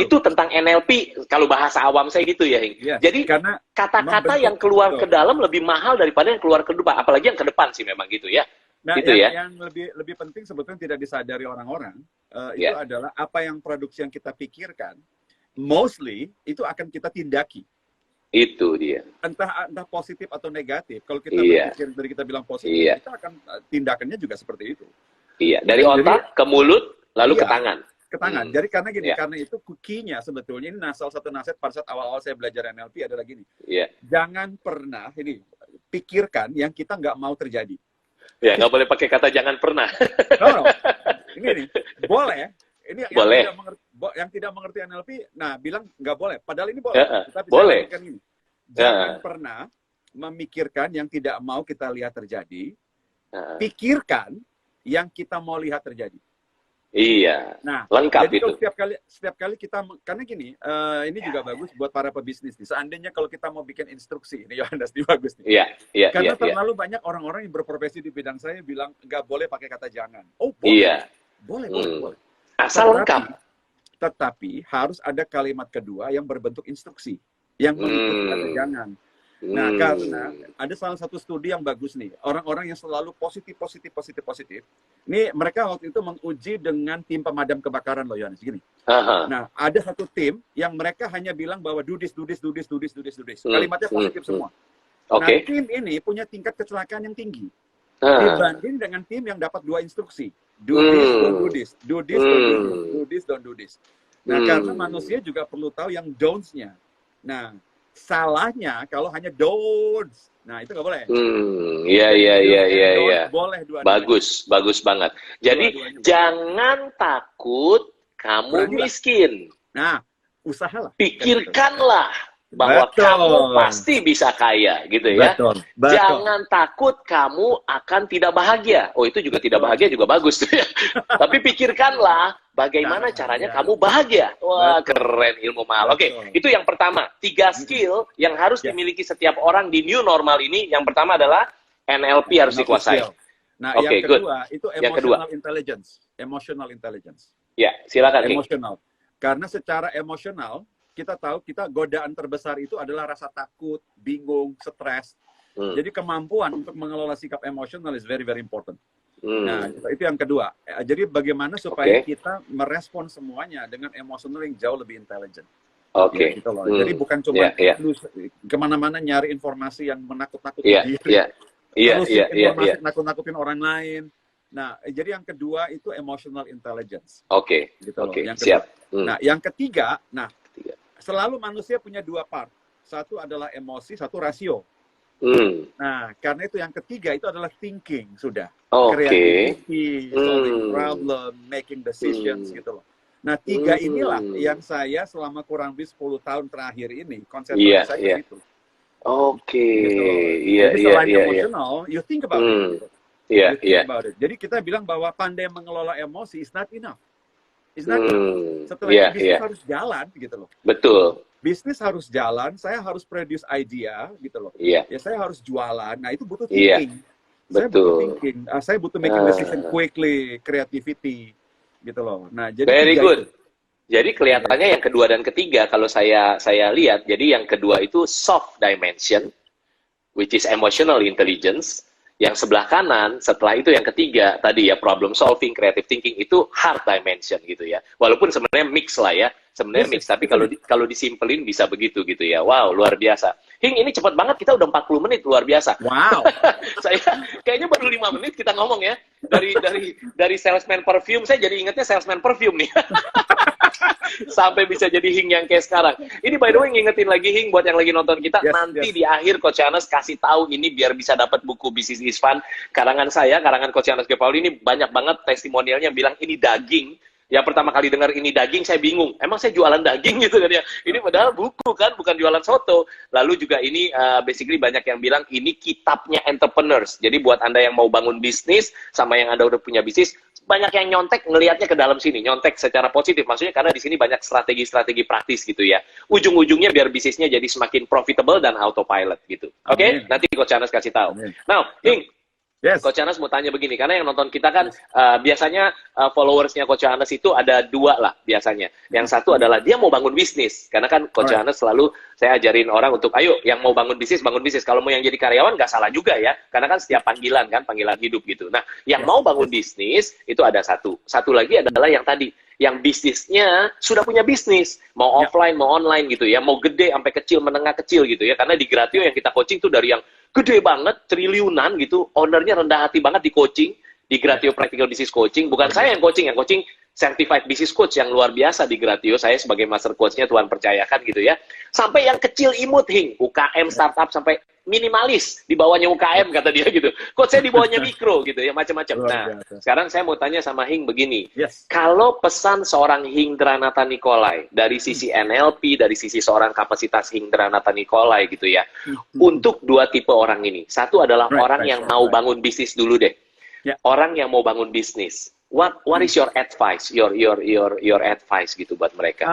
Itu tentang NLP, kalau bahasa awam saya gitu ya, Hing. Jadi kata-kata yang keluar ke dalam lebih mahal daripada yang keluar ke depan, apalagi yang ke depan sih memang gitu ya. Nah, gitu yang lebih penting sebetulnya tidak disadari orang-orang itu adalah apa yang produksi yang kita pikirkan, mostly itu akan kita tindaki. Itu dia. Entah positif atau negatif. Kalau kita berpikir dari kita bilang positif, kita akan tindakannya juga seperti itu. Iya, dari otak ke mulut lalu ke tangan. Ke tangan. Jadi karena gini, karena itu kukinya sebetulnya ini salah satu nasihat pada saat awal-awal saya belajar NLP adalah gini. Jangan pernah pikirkan yang kita nggak mau terjadi. Ya, nggak boleh pakai kata jangan pernah. No. Ini nih, boleh. Ini boleh. Yang tidak mengerti NLP, nah bilang nggak boleh. Padahal ini boleh. Tapi boleh. Ini. Jangan pernah memikirkan yang tidak mau kita lihat terjadi. Pikirkan yang kita mau lihat terjadi. Iya. Nah, lengkap jadi itu. Setiap kali kita, karena gini, ini juga bagus buat para pebisnis nih. Seandainya kalau kita mau bikin instruksi, ini Yohanes, ini bagus nih. Iya. Karena terlalu banyak orang-orang yang berprofesi di bidang saya bilang nggak boleh pakai kata jangan. Oh, boleh. Boleh. Asal lengkap. Tetapi harus ada kalimat kedua yang berbentuk instruksi, yang mengikuti kata jangan. Nah, karena ada salah satu studi yang bagus nih, orang-orang yang selalu positif. Ini mereka waktu itu menguji dengan tim pemadam kebakaran loh, Yohanes, gini. Nah, ada satu tim yang mereka hanya bilang bahwa do this. Kalimatnya positif semua. Nah, tim ini punya tingkat kecelakaan yang tinggi. Dibanding dengan tim yang dapat 2 instruksi. Do this, don't do this. Do this, don't do this. Do this, don't do this. Nah, karena manusia juga perlu tahu yang don'ts-nya. Nah, salahnya kalau hanya don'ts. Nah, itu nggak boleh. Iya. Boleh dua-duanya. Bagus banget. Jadi, jangan takut kamu miskin. Nah, usahalah. Pikirkanlah bahwa kamu pasti bisa kaya, gitu ya. Betul. Jangan takut kamu akan tidak bahagia. Oh, itu juga tidak bahagia juga bagus. Tapi pikirkanlah bagaimana caranya kamu bahagia. Wah, keren, ilmu mahal. Oke, itu yang pertama. 3 skill yang harus dimiliki setiap orang di new normal ini. Yang pertama adalah NLP harus dikuasai. Nah, yang kedua itu emotional intelligence. Emotional intelligence. Ya, silakan. Emotional. Karena secara emosional kita tahu godaan terbesar itu adalah rasa takut, bingung, stres. Jadi kemampuan untuk mengelola sikap emosional is very very important. Nah, itu yang kedua. Jadi bagaimana supaya kita merespon semuanya dengan emosional yang jauh lebih intelijen. Ya, gitu loh. Jadi bukan cuma kemana-mana nyari informasi yang menakut-nakutin diri. Terus informasi nakut-nakutin orang lain. Nah, jadi yang kedua itu emotional intelligence. Gitu loh. Yang siap. Nah, yang ketiga, selalu manusia punya 2 part. Satu adalah emosi, satu rasio. Nah, karena itu yang ketiga itu adalah thinking sudah. Creativity, solving problem, making decisions gitu loh. Nah, 3 inilah yang saya selama kurang lebih 10 tahun terakhir ini konsentrasi saya itu. Gitu. Jadi selain emotional, you think about it. Gitu. Jadi kita bilang bahwa pandai mengelola emosi is not enough. Setelah itu bisnis harus jalan gitu loh. Betul. Bisnis harus jalan, saya harus produce idea gitu loh. Ya saya harus jualan. Nah, itu butuh Betul. thinking. Saya butuh thinking. Saya butuh making decision quickly, creativity gitu loh. Nah, jadi very good. Jadi kelihatannya yang kedua dan ketiga kalau saya lihat, jadi yang kedua itu soft dimension which is emotional intelligence. Yang sebelah kanan, setelah itu yang ketiga, tadi ya, problem solving, creative thinking, itu hard dimension gitu ya. Walaupun sebenarnya mix lah ya, sebenarnya mix, tapi kalau disimpelin bisa begitu gitu ya. Wow, luar biasa. Hing, ini cepat banget, kita udah 40 menit, luar biasa. Wow. Saya kayaknya baru 5 menit kita ngomong ya. Dari salesman perfume, saya jadi ingetnya salesman perfume nih. Sampai bisa jadi Hing yang kayak sekarang. Ini by the way ngingetin lagi Hing buat yang lagi nonton kita, nanti di akhir Coach Yohanes kasih tahu ini biar bisa dapat buku Business is Fun karangan Coach Yohanes G. Pauli. Ini banyak banget testimonialnya bilang ini daging. Yang pertama kali dengar ini daging, saya bingung. Emang saya jualan daging gitu kan ya? Ini padahal buku kan, bukan jualan soto. Lalu juga ini basically banyak yang bilang ini kitabnya entrepreneurs. Jadi buat Anda yang mau bangun bisnis sama yang Anda udah punya bisnis, banyak yang nyontek ngelihatnya ke dalam sini, nyontek secara positif. Maksudnya karena di sini banyak strategi-strategi praktis gitu ya. Ujung-ujungnya biar bisnisnya jadi semakin profitable dan autopilot gitu. Oke? Nanti Coach Yohanes kasih tahu. Now, Hing, Yes. Coach Anas mau tanya begini, karena yang nonton kita kan biasanya followersnya Coach Anas itu ada 2 lah biasanya. Yang satu adalah dia mau bangun bisnis, karena kan Coach Anas selalu saya ajarin orang untuk, ayo yang mau bangun bisnis, bangun bisnis. Kalau mau yang jadi karyawan nggak salah juga ya, karena kan setiap panggilan kan, panggilan hidup gitu. Nah, yang mau bangun bisnis itu ada satu. Satu lagi adalah yang tadi, yang bisnisnya sudah punya bisnis, mau offline, mau online gitu ya, mau gede sampai kecil, menengah kecil gitu ya. Karena di Gratio yang kita coaching tuh dari yang gede banget, triliunan gitu, ownernya rendah hati banget di coaching, di Gratio Practical Business Coaching. Bukan saya yang coaching Certified Business Coach yang luar biasa di Gratio, saya sebagai master coach-nya Tuhan percayakan gitu ya. Sampai yang kecil imut, Hing, UKM, startup, sampai minimalis, di bawahnya UKM kata dia gitu. Coach saya di bawahnya mikro gitu ya, macam-macam. Nah, sekarang saya mau tanya sama Hing begini, kalau pesan seorang Hindranata Nikolai, dari sisi NLP, dari sisi seorang kapasitas Hindranata Nikolai gitu ya, untuk 2 tipe orang ini. Satu adalah orang yang mau bangun bisnis dulu deh. Orang yang mau bangun bisnis. What is your advice? Your advice gitu buat mereka.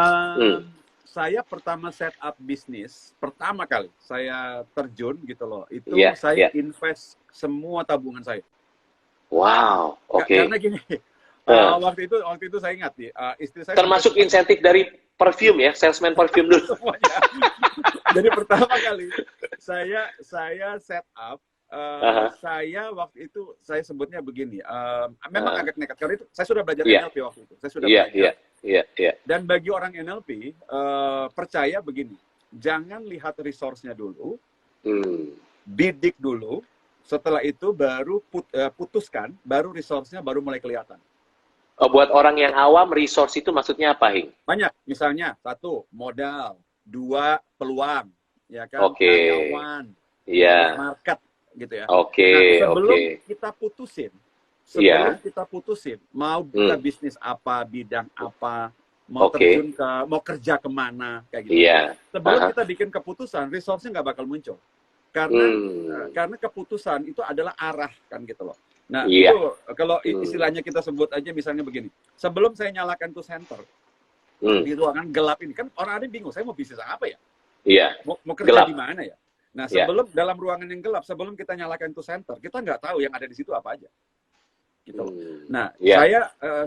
Saya pertama set up bisnis, pertama kali saya terjun gitu loh, itu saya invest semua tabungan saya. Wow, oke. Karena gini, waktu itu saya ingat istri saya termasuk insentif dari perfume ya, salesman perfume dulu. Semuanya. Jadi pertama kali saya set up, saya waktu itu saya sebutnya begini, memang agak nekat karena itu saya sudah belajar NLP waktu itu, saya sudah belajar. Dan bagi orang NLP, percaya begini, jangan lihat resource-nya dulu, bidik dulu, setelah itu baru putuskan, baru resource-nya baru mulai kelihatan. Oh, buat orang yang awam, resource itu maksudnya apa, Hing? Banyak, misalnya 1, modal, 2, peluang, ya kan, karyawan, market, gitu ya. Sebelum kita putusin, mau buka bisnis apa, bidang apa, mau terjun ke, mau kerja kemana, kayak gitu. Sebelum kita bikin keputusan, resource-nya nggak bakal muncul. Karena keputusan itu adalah arah, kan gitu loh. Nah, itu kalau istilahnya kita sebut aja misalnya begini, sebelum saya nyalakan tuh center, di ruangan gelap ini, kan orang ada bingung, saya mau bisnis apa ya? Mau kerja di mana ya? Nah, sebelum dalam ruangan yang gelap, sebelum kita nyalakan itu center, kita nggak tahu yang ada di situ apa aja. Gitu. Nah,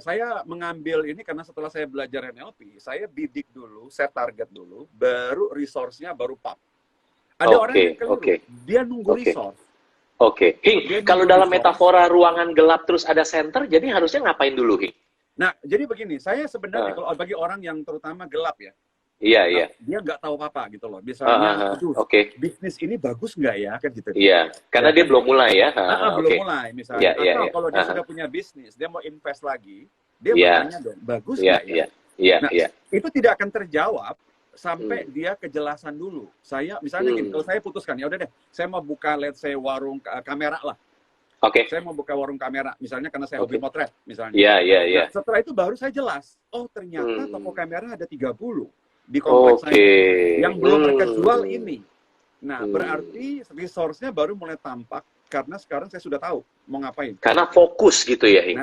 saya mengambil ini karena setelah saya belajar NLP, saya bidik dulu, set target dulu, baru resource-nya baru pop. Ada orang yang keliru, dia nunggu resource. Hing, kalau dalam metafora ruangan gelap terus ada center, jadi harusnya ngapain dulu, Hing? Nah, jadi begini, saya sebenarnya kalau bagi orang yang terutama gelap ya, dia nggak tahu apa-apa gitu loh. Misalnya, bisnis ini bagus nggak ya, kan gitu. Karena dia belum mulai ya. Belum mulai misalnya. Atau kalau dia sudah punya bisnis, dia mau invest lagi, dia bertanya dong, bagus nggak ya? Nah, itu tidak akan terjawab sampai dia kejelasan dulu. Saya, misalnya gini, kalau saya putuskan, ya udah deh, saya mau buka, let's say, warung kamera lah. Saya mau buka warung kamera, misalnya karena saya hobi motret, misalnya. Nah, setelah itu baru saya jelas, oh ternyata toko kamera ada 30 di kompleks saya, yang belum mereka jual ini. Nah, berarti resource-nya baru mulai tampak, karena sekarang saya sudah tahu mau ngapain. Karena fokus gitu ya, Hing?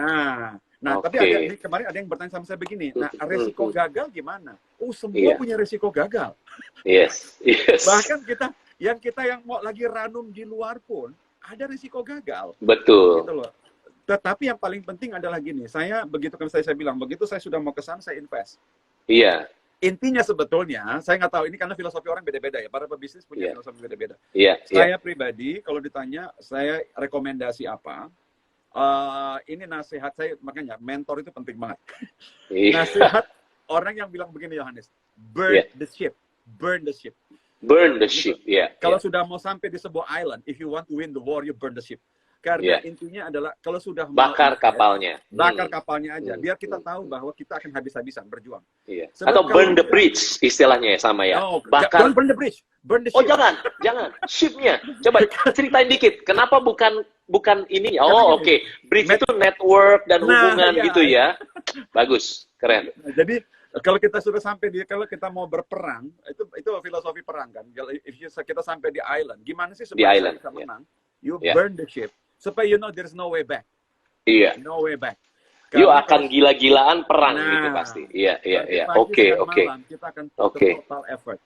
Nah, tapi kemarin ada yang bertanya sama saya begini, nah resiko gagal gimana? Oh, semua punya resiko gagal. Bahkan kita yang mau lagi ranum di luar pun, ada risiko gagal. Betul. Gitu loh. Tetapi yang paling penting adalah gini, saya begitu kan saya bilang, begitu saya sudah mau ke sana, saya invest. Intinya sebetulnya, saya nggak tahu, ini karena filosofi orang beda-beda ya, para pebisnis punya filosofi beda-beda. Saya pribadi, kalau ditanya, saya rekomendasi apa, ini nasihat saya, makanya mentor itu penting banget. Nasihat orang yang bilang begini, Yohanes, burn the ship. Burn the ship. Burn the ship, Kalau sudah mau sampai di sebuah island, if you want to win the war, you burn the ship. Karena intinya adalah, kalau sudah bakar kapalnya. Bakar kapalnya aja, biar kita tahu bahwa kita akan habis-habisan berjuang. Atau burn the bridge, istilahnya sama ya. Bakar. Don't burn the bridge, burn the ship. Oh jangan, shipnya. Coba ceritain dikit, kenapa bukan ini? Bridge itu network dan hubungan gitu ya. Bagus, keren. Jadi kalau kita sudah sampai kalau kita mau berperang, itu filosofi perang kan. If kita sampai di island, gimana sih supaya kita menang? You burn the ship, supaya you know there's no way back. No way back. You akan gila-gilaan perang gitu pasti. Oke. Kita akan total effort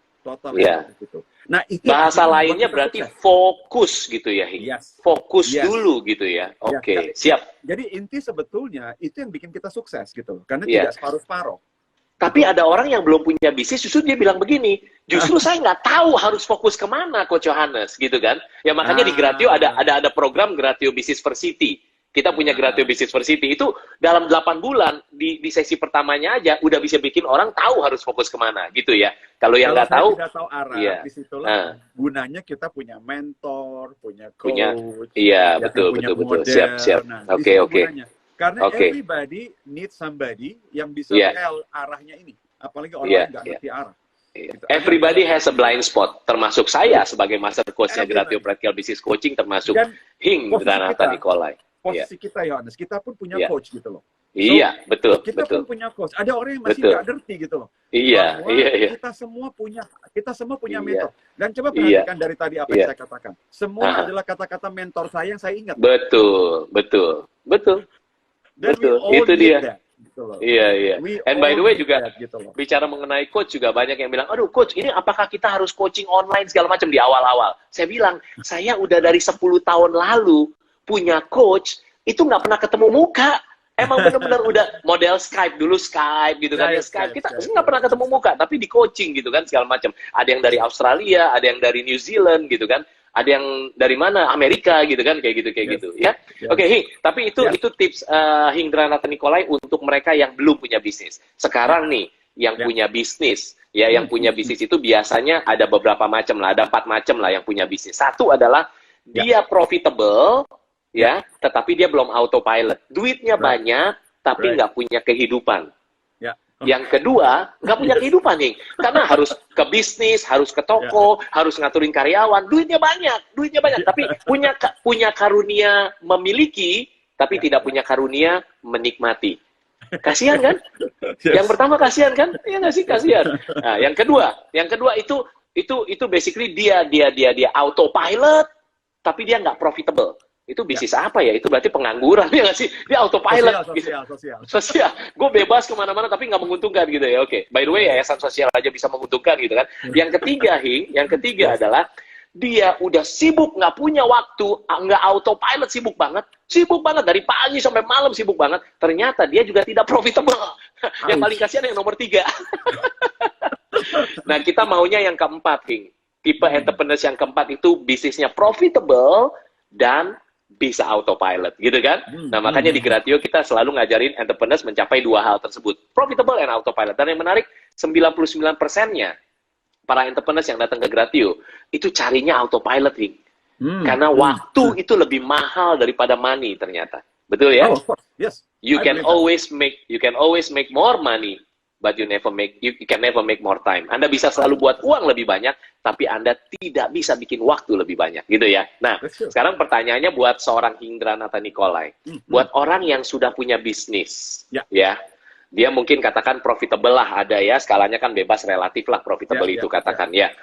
gitu. Nah, itu bahasa yang lainnya berarti fokus gitu ya, Hing? Yes. Fokus dulu gitu ya. Oke, siap. Jadi inti sebetulnya itu yang bikin kita sukses gitu loh, karena Iya. tidak separuh-separuh. Tapi ada orang yang belum punya bisnis, justru dia bilang begini, justru saya nggak tahu harus fokus kemana, Coach Johannes, gitu kan? Ya makanya di Gratio ada program Gratio Business Varsity. Kita punya Gratio Business Varsity, itu dalam 8 bulan, di sesi pertamanya aja, udah bisa bikin orang tahu harus fokus kemana, gitu ya. Kalau yang nggak tahu, tidak tahu arah, iya. Disitulah gunanya kita punya mentor, punya coach, iya, betul. Siap. Nah, Oke. Karena everybody needs somebody yang bisa tell arahnya ini. Apalagi orang yang nggak ngerti arah. Gitu. Everybody has a blind spot. Termasuk saya sebagai master coach-nya Gratio Practical Business Coaching, termasuk Hingranata Nikolai. Posisi kita, Yohanes, kita pun punya coach gitu loh. Iya, betul. Kita pun punya coach. Ada orang yang masih nggak ngerti gitu loh. Iya. Kita semua punya mentor. Dan coba perhatikan dari tadi apa yang saya katakan. Semua adalah kata-kata mentor saya yang saya ingat. Betul. Dan Itu dia. That, gitu loh. Iya. And by the way juga gitu bicara mengenai coach juga banyak yang bilang, aduh coach, ini apakah kita harus coaching online segala macam di awal-awal? Saya bilang, saya udah dari 10 tahun lalu punya coach, itu nggak pernah ketemu muka. Emang benar-benar udah model Skype dulu, Skype gitu kan, Skype. Kita nggak pernah ketemu muka, tapi di coaching gitu kan segala macam. Ada yang dari Australia, ada yang dari New Zealand gitu kan. Ada yang dari mana, Amerika gitu kan, kayak gitu ya. Oke, Hing, tapi itu tips Hingranata Nikolai untuk mereka yang belum punya bisnis. Sekarang nih yang punya bisnis, ya yang punya bisnis itu biasanya ada beberapa macam lah, ada 4 macam lah yang punya bisnis. Satu adalah dia profitable, ya, tetapi dia belum autopilot. Duitnya banyak, tapi nggak punya kehidupan. Yang kedua, nggak punya kehidupan nih. Karena harus ke bisnis, harus ke toko, harus ngaturin karyawan. Duitnya banyak. Tapi punya karunia memiliki, tapi tidak punya karunia menikmati. Kasihan kan? Yang pertama kasihan kan? Iya nggak sih? Kasihan. Nah, yang kedua itu basically dia autopilot, tapi dia nggak profitable. Itu bisnis apa ya? Itu berarti pengangguran, ya nggak sih? Dia autopilot. Sosial. Gue bebas kemana-mana, tapi nggak menguntungkan gitu ya. Oke. By the way, yayasan sosial aja bisa menguntungkan gitu kan. Yang ketiga adalah dia udah sibuk, nggak punya waktu, nggak autopilot, sibuk banget dari pagi sampai malam sibuk banget. Ternyata dia juga tidak profitable. Yang paling kasihan yang nomor 3. Nah, kita maunya yang keempat, Hing. Tipe entrepreneurs yang keempat itu bisnisnya profitable dan bisa autopilot, gitu kan? Nah, makanya di Gratio kita selalu ngajarin entrepreneurs mencapai 2 hal tersebut, profitable and autopilot. Dan yang menarik, 99%-nya para entrepreneurs yang datang ke Gratio itu carinya autopilot, Hing. Karena waktu itu lebih mahal daripada money ternyata. Betul ya? Of course. Yes. You can always make more money, but you can never make more time. Anda bisa selalu buat uang lebih banyak, tapi Anda tidak bisa bikin waktu lebih banyak, gitu ya. Nah, sekarang pertanyaannya buat seorang Hingranata Nikolai, buat orang yang sudah punya bisnis, ya, dia mungkin katakan profitable lah, ada ya, skalanya kan bebas relatif lah profitable itu katakan ya.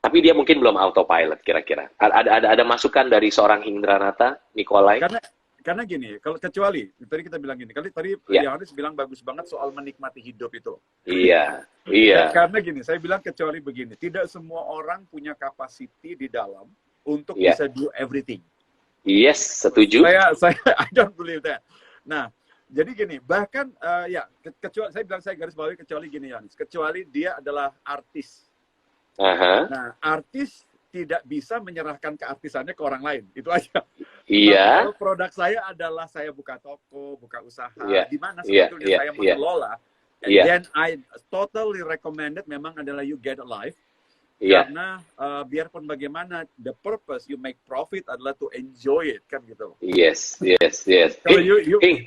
Tapi dia mungkin belum autopilot kira-kira. Ada masukan dari seorang Hingranata Nikolai? Karena gini, kalau kecuali tadi kita bilang gini, tadi Yohanes bilang bagus banget soal menikmati hidup itu. Iya. Karena gini, saya bilang kecuali begini, tidak semua orang punya kapasiti di dalam untuk bisa do everything. Yes, setuju. Saya I don't believe that. Nah, jadi gini, bahkan kecuali saya garis bawahi kecuali gini Yohanes, kecuali dia adalah artis. Nah, artis tidak bisa menyerahkan keartisannya ke orang lain. Itu aja. Iya. Nah, produk saya adalah saya buka toko, buka usaha, di mana sebetulnya saya mengelola. Then I totally recommended memang adalah you get a life. Karena biarpun bagaimana, the purpose you make profit adalah to enjoy it, kan gitu. Yes. Hing,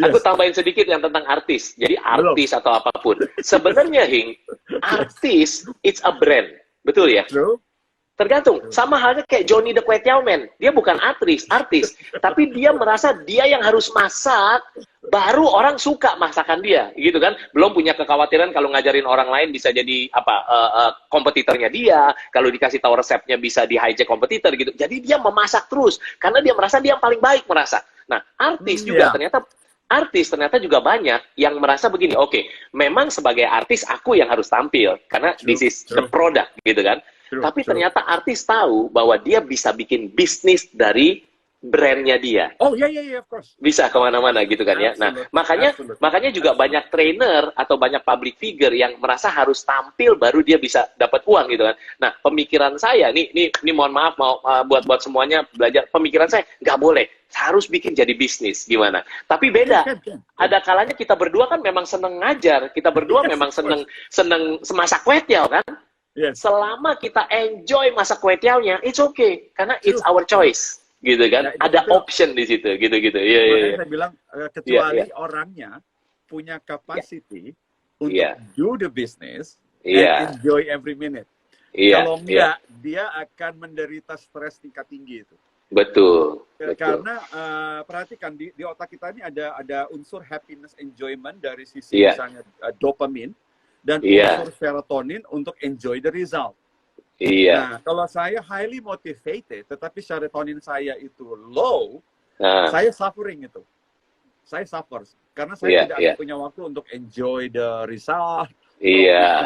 aku tambahin sedikit yang tentang artis. Jadi artis atau apapun. Sebenarnya Hing, artis it's a brand. Betul ya? True. Tergantung, sama halnya kayak Johnny the Kway Teow Man. Dia bukan artis, tapi dia merasa dia yang harus masak, baru orang suka masakan dia, gitu kan? Belum punya kekhawatiran kalau ngajarin orang lain bisa jadi kompetitornya dia, kalau dikasih tahu resepnya bisa di hijack kompetitor gitu. Jadi dia memasak terus, karena dia merasa dia yang paling baik merasa. Nah, artis juga ternyata juga banyak yang merasa begini, oke, memang sebagai artis aku yang harus tampil, karena this is the product, gitu kan? Tapi ternyata artis tahu bahwa dia bisa bikin bisnis dari brandnya dia. Oh of course. Bisa kemana-mana gitu kan ya. Nah, makanya juga banyak trainer atau banyak public figure yang merasa harus tampil baru dia bisa dapat uang gitu kan. Nah, pemikiran saya ini mohon maaf mau buat semuanya belajar. Pemikiran saya nggak boleh, harus bikin jadi bisnis gimana. Tapi beda. Ada kalanya kita berdua kan memang seneng ngajar, kita berdua memang seneng masak kue tiaw kan. Yes. Selama kita enjoy masak kue tiawnya, it's okay karena it's our choice. Gitu kan, ya, ada option di situ, gitu-gitu. Iya. Saya bilang kecuali orangnya punya capacity untuk do the business and enjoy every minute. Kalau enggak, dia akan menderita stres tingkat tinggi itu. Betul. Karena perhatikan di otak kita ini ada unsur happiness, enjoyment dari sisi misalnya dopamine dan unsur serotonin untuk enjoy the result. Nah, kalau saya highly motivated, tetapi serotonin saya itu low, saya suffering itu. Saya suffer. Karena saya tidak punya waktu untuk enjoy the result.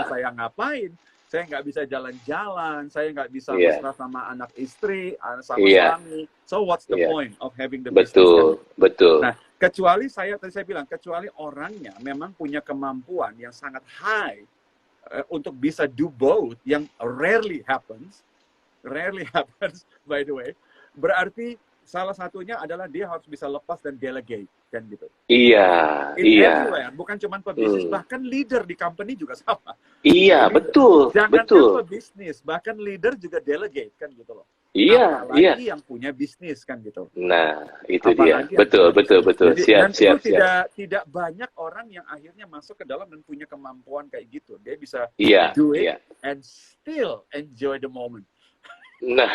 Saya ngapain? Saya nggak bisa jalan-jalan, saya nggak bisa mesra sama anak istri, sama suami. So what's the point of having the business? Betul. Nah, kecuali tadi saya bilang, kecuali orangnya memang punya kemampuan yang sangat high, untuk bisa do both, yang rarely happens by the way, berarti salah satunya adalah dia harus bisa lepas dan delegate kan gitu. Everywhere, bukan cuma pebisnis, bahkan leader di company juga sama. Betul. Jangan pebisnis, bahkan leader juga delegate kan gitu loh. Apalagi yang punya bisnis kan gitu. Nah, itu dia. Betul. Jadi, siap. Tidak banyak orang yang akhirnya masuk ke dalam dan punya kemampuan kayak gitu. Dia bisa do it and still enjoy the moment. Nah,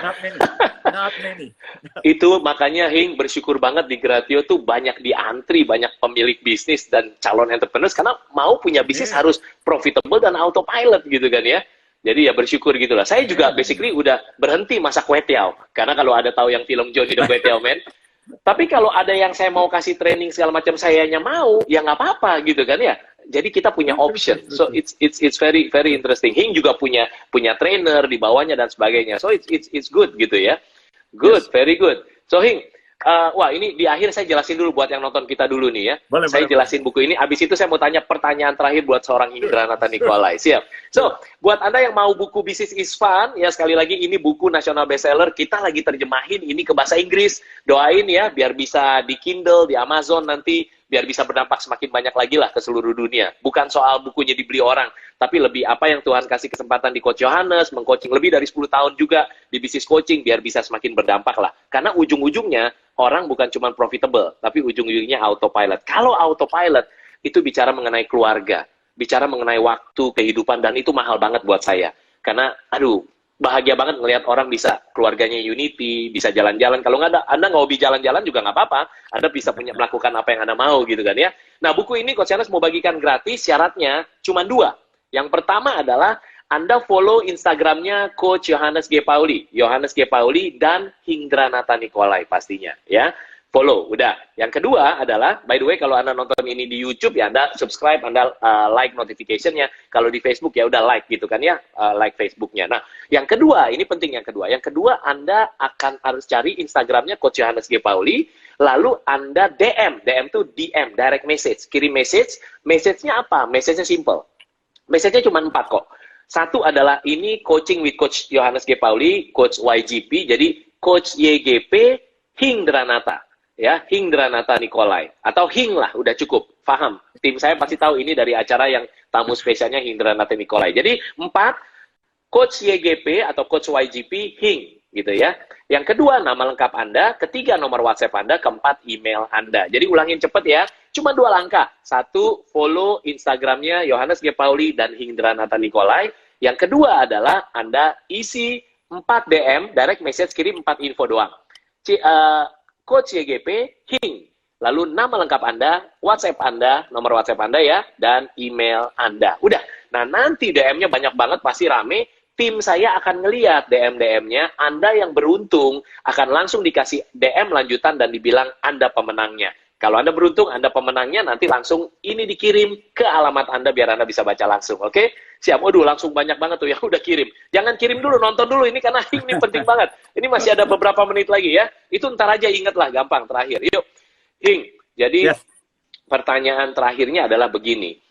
not many. Itu makanya Hing bersyukur banget di Gratio tuh banyak diantri, banyak pemilik bisnis dan calon entrepreneurs karena mau punya bisnis harus profitable dan autopilot gitu kan ya. Jadi ya bersyukur gitulah. Saya juga basically udah berhenti masak kue tiaw. Karena kalau ada tahu yang film Johnny the Kue Tiaw Man. Tapi kalau ada yang saya mau kasih training segala macam sayanya mau, ya nggak apa-apa gitu kan ya. Jadi kita punya option. So it's very very interesting. Hing juga punya trainer di bawahnya dan sebagainya. So it's good gitu ya. Good, very good. So Hing, wah ini di akhir saya jelasin dulu buat yang nonton kita dulu nih ya. Saya jelasin buku ini. Abis itu saya mau tanya pertanyaan terakhir buat seorang Hindranata Nicolai. Siap. So, buat Anda yang mau buku Business is Fun, ya sekali lagi ini buku nasional bestseller. Kita lagi terjemahin ini ke bahasa Inggris. Doain ya, biar bisa di Kindle, di Amazon nanti, biar bisa berdampak semakin banyak lagi lah ke seluruh dunia. Bukan soal bukunya dibeli orang, tapi lebih apa yang Tuhan kasih kesempatan di Coach Johannes, mengcoaching lebih dari 10 tahun juga di bisnis coaching, biar bisa semakin berdampak lah. Karena ujung-ujungnya, orang bukan cuma profitable, tapi ujung-ujungnya autopilot. Kalau autopilot, itu bicara mengenai keluarga, bicara mengenai waktu, kehidupan, dan itu mahal banget buat saya. Karena, aduh, bahagia banget ngelihat orang bisa keluarganya unity, bisa jalan-jalan. Kalau nggak ada, Anda nggak hobi jalan-jalan juga nggak apa-apa. Anda bisa melakukan apa yang Anda mau gitu kan ya. Nah, buku ini Coach Johannes mau bagikan gratis, syaratnya cuma 2. Yang pertama adalah Anda follow Instagramnya Coach Johannes G. Pauli, dan Hindranata Nicolai pastinya ya. Follow, udah. Yang kedua adalah, by the way, kalau Anda nonton ini di YouTube, ya Anda subscribe, Anda like notification-nya. Kalau di Facebook, ya udah like gitu kan ya, like Facebook-nya. Nah, yang kedua, ini penting yang kedua. Yang kedua, Anda akan harus cari Instagram-nya Coach Johannes G. Pauli, lalu Anda DM itu DM, direct message. Kirim message-nya apa? Message-nya simple. Message-nya cuma 4 kok. Satu adalah ini coaching with Coach Johannes G. Pauli, Coach YGP, jadi Coach YGP Hindranata. Ya, Hindranata Nicolai atau Hing lah, udah cukup, paham. Tim saya pasti tahu ini dari acara yang tamu spesialnya Hindranata Nicolai. Jadi 4, Coach YGP atau Coach YGP Hing gitu ya. Yang kedua nama lengkap Anda, ketiga nomor WhatsApp Anda, keempat email Anda. Jadi ulangin cepet ya, cuma 2 langkah. 1, follow Instagramnya Johannes G. Pauli dan Hindranata Nicolai. Yang kedua adalah Anda isi 4 DM, direct message, kirim 4 info doang. Coach YGP, Hing. Lalu nama lengkap Anda, WhatsApp Anda, nomor WhatsApp Anda ya, dan email Anda. Udah. Nah, nanti DM-nya banyak banget, pasti rame. Tim saya akan ngeliat DM-DM-nya. Anda yang beruntung akan langsung dikasih DM lanjutan dan dibilang Anda pemenangnya. Kalau Anda beruntung, Anda pemenangnya, nanti langsung ini dikirim ke alamat Anda biar Anda bisa baca langsung. Oke? Siap. Waduh, langsung banyak banget tuh yang udah kirim. Jangan kirim dulu, nonton dulu ini karena ini penting banget. Ini masih ada beberapa menit lagi ya. Itu ntar aja, inget lah, gampang, terakhir. Yuk, Hing. Jadi, pertanyaan terakhirnya adalah begini.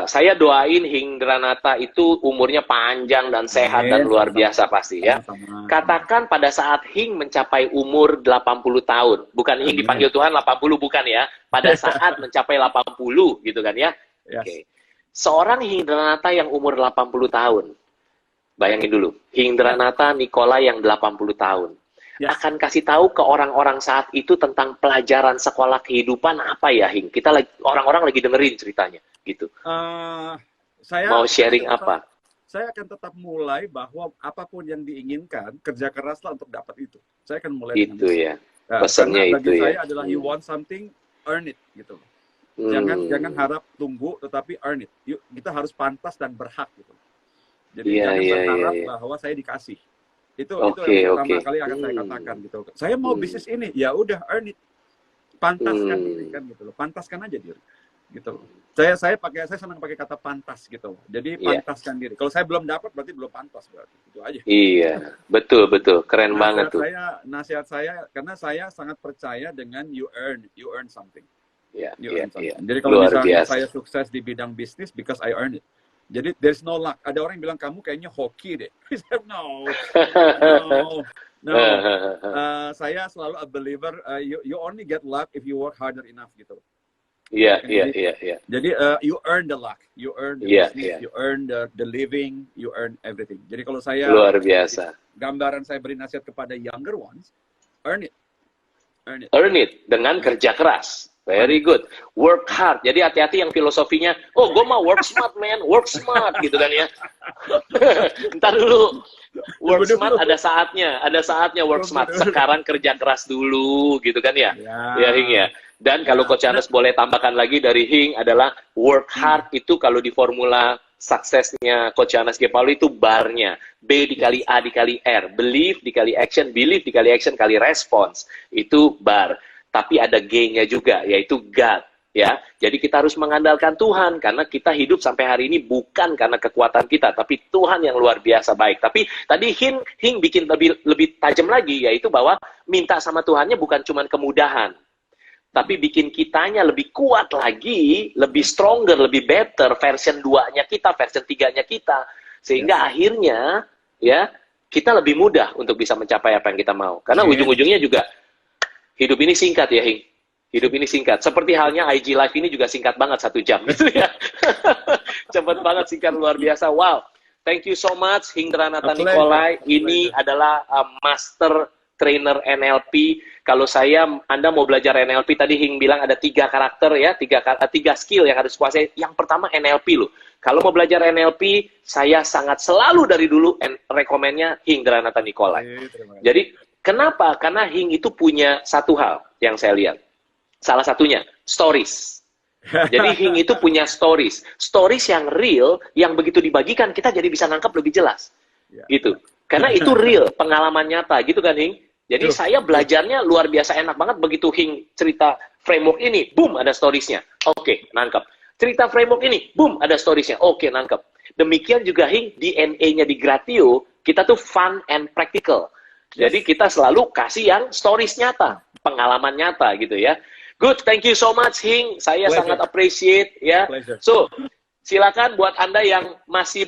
Saya doain Hingranata itu umurnya panjang dan sehat dan luar biasa pasti ya. Katakan pada saat Hing mencapai umur 80 tahun. Bukan Hing dipanggil Tuhan 80, bukan ya. Pada saat mencapai 80 gitu kan ya. Oke. Seorang Hingranata yang umur 80 tahun. Bayangin dulu. Hingranata Nikolai yang 80 tahun. Akan kasih tahu ke orang-orang saat itu tentang pelajaran sekolah kehidupan apa ya, Hing? Kita orang-orang lagi dengerin ceritanya gitu. Saya mau sharing apa? Saya akan tetap mulai bahwa apapun yang diinginkan, kerja keraslah untuk dapat itu. Saya akan mulai itu ya. Pesannya itu ya. Bagi saya adalah you want something, earn it gitu. Jangan harap tunggu, tetapi earn it. Kita harus pantas dan berhak gitu. Jadi jangan berharap bahwa saya dikasih. Itu yang pertama kali akan saya katakan gitu. Saya mau bisnis ini, ya udah earn it. Pantaskan diri kan gitu loh. Pantaskan aja diri. Gitu loh. Saya senang pakai kata pantas gitu. Jadi pantaskan diri. Kalau saya belum dapat berarti belum pantas berarti. Itu aja. Iya, betul. Keren banget tuh. Nasihat saya karena saya sangat percaya dengan you earn something. Jadi kalau misalnya saya sukses di bidang bisnis because I earn it. Jadi there's no luck. Ada orang yang bilang kamu kayaknya hoki deh. No. Saya selalu a believer. You only get luck if you work harder enough gitu. Iya. Jadi you earn the luck, you earn the business, you earn the living, you earn everything. Jadi kalau saya luar biasa. Gambaran saya beri nasihat kepada younger ones, earn it. Earn it dengan kerja keras. Very good. Work hard. Jadi hati-hati yang filosofinya, oh gue mau work smart man, work smart gitu kan ya. Ntar dulu. Work smart ada saatnya work smart. Sekarang kerja keras dulu gitu kan ya. Ya Hing ya. Dan kalau Coach Anas boleh tambahkan lagi dari Hing adalah work hard itu kalau di formula suksesnya Coach Anas G. Pauli itu barnya. B dikali A dikali R. Believe dikali action, believe dikali action kali response. Itu bar. Tapi ada G-nya juga, yaitu God. Ya, jadi kita harus mengandalkan Tuhan karena kita hidup sampai hari ini bukan karena kekuatan kita, tapi Tuhan yang luar biasa baik. Tapi tadi Hing bikin lebih tajam lagi, yaitu bahwa minta sama Tuhannya bukan cuma kemudahan, tapi bikin kitanya lebih kuat lagi, lebih stronger, lebih better, version 2-nya kita, version 3-nya kita, sehingga akhirnya ya kita lebih mudah untuk bisa mencapai apa yang kita mau. Karena ujung-ujungnya juga hidup ini singkat ya, Hing. Hidup ini singkat. Seperti halnya IG Live ini juga singkat banget 1 jam gitu ya. Cepet banget, singkat, luar biasa. Wow. Thank you so much, Hingranata Nikolai. Ini adalah master trainer NLP. Kalau Anda mau belajar NLP, tadi Hing bilang ada 3 karakter ya, 3 skill yang harus kuasai. Yang pertama NLP loh. Kalau mau belajar NLP, saya sangat selalu dari dulu rekomennya Hingranata Nikolai. Jadi kenapa? Karena Hing itu punya satu hal yang saya lihat. Salah satunya, stories. Jadi Hing itu punya stories. Stories yang real, yang begitu dibagikan, kita jadi bisa nangkep lebih jelas. Gitu. Karena itu real, pengalaman nyata. Gitu kan, Hing? Jadi saya belajarnya luar biasa enak banget. Begitu Hing cerita framework ini, boom, ada storiesnya. Oke, nangkep. Cerita framework ini, boom, ada storiesnya. Oke, nangkep. Demikian juga Hing, DNA-nya di Gratio, kita tuh fun and practical. Jadi kita selalu kasih yang stories nyata, pengalaman nyata gitu ya. Good, thank you so much Hing. Saya sangat appreciate ya. So, silakan buat Anda yang masih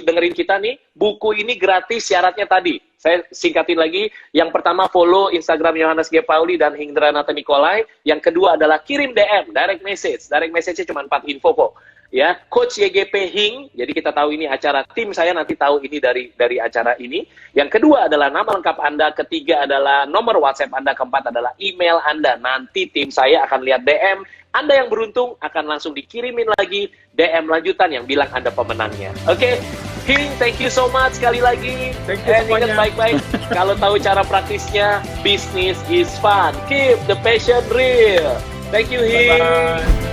dengerin kita nih, buku ini gratis, syaratnya tadi. Saya singkatin lagi. Yang pertama follow Instagram Yohanes G. Pauli dan Hingranata Nikolai. Yang kedua adalah kirim DM, direct message. Direct message-nya cuma 4 info kok. Ya, Coach YGP Hing. Jadi kita tahu ini acara tim saya nanti tahu ini dari acara ini. Yang kedua adalah nama lengkap Anda, ketiga adalah nomor WhatsApp Anda, keempat adalah email Anda. Nanti tim saya akan lihat DM. Anda yang beruntung akan langsung dikirimin lagi DM lanjutan yang bilang Anda pemenangnya. Oke, Hing, thank you so much sekali lagi. Thank you semuanya. Ingat baik-baik, kalau tahu cara praktisnya, business is fun. Keep the passion real. Thank you, Hing. Bye-bye.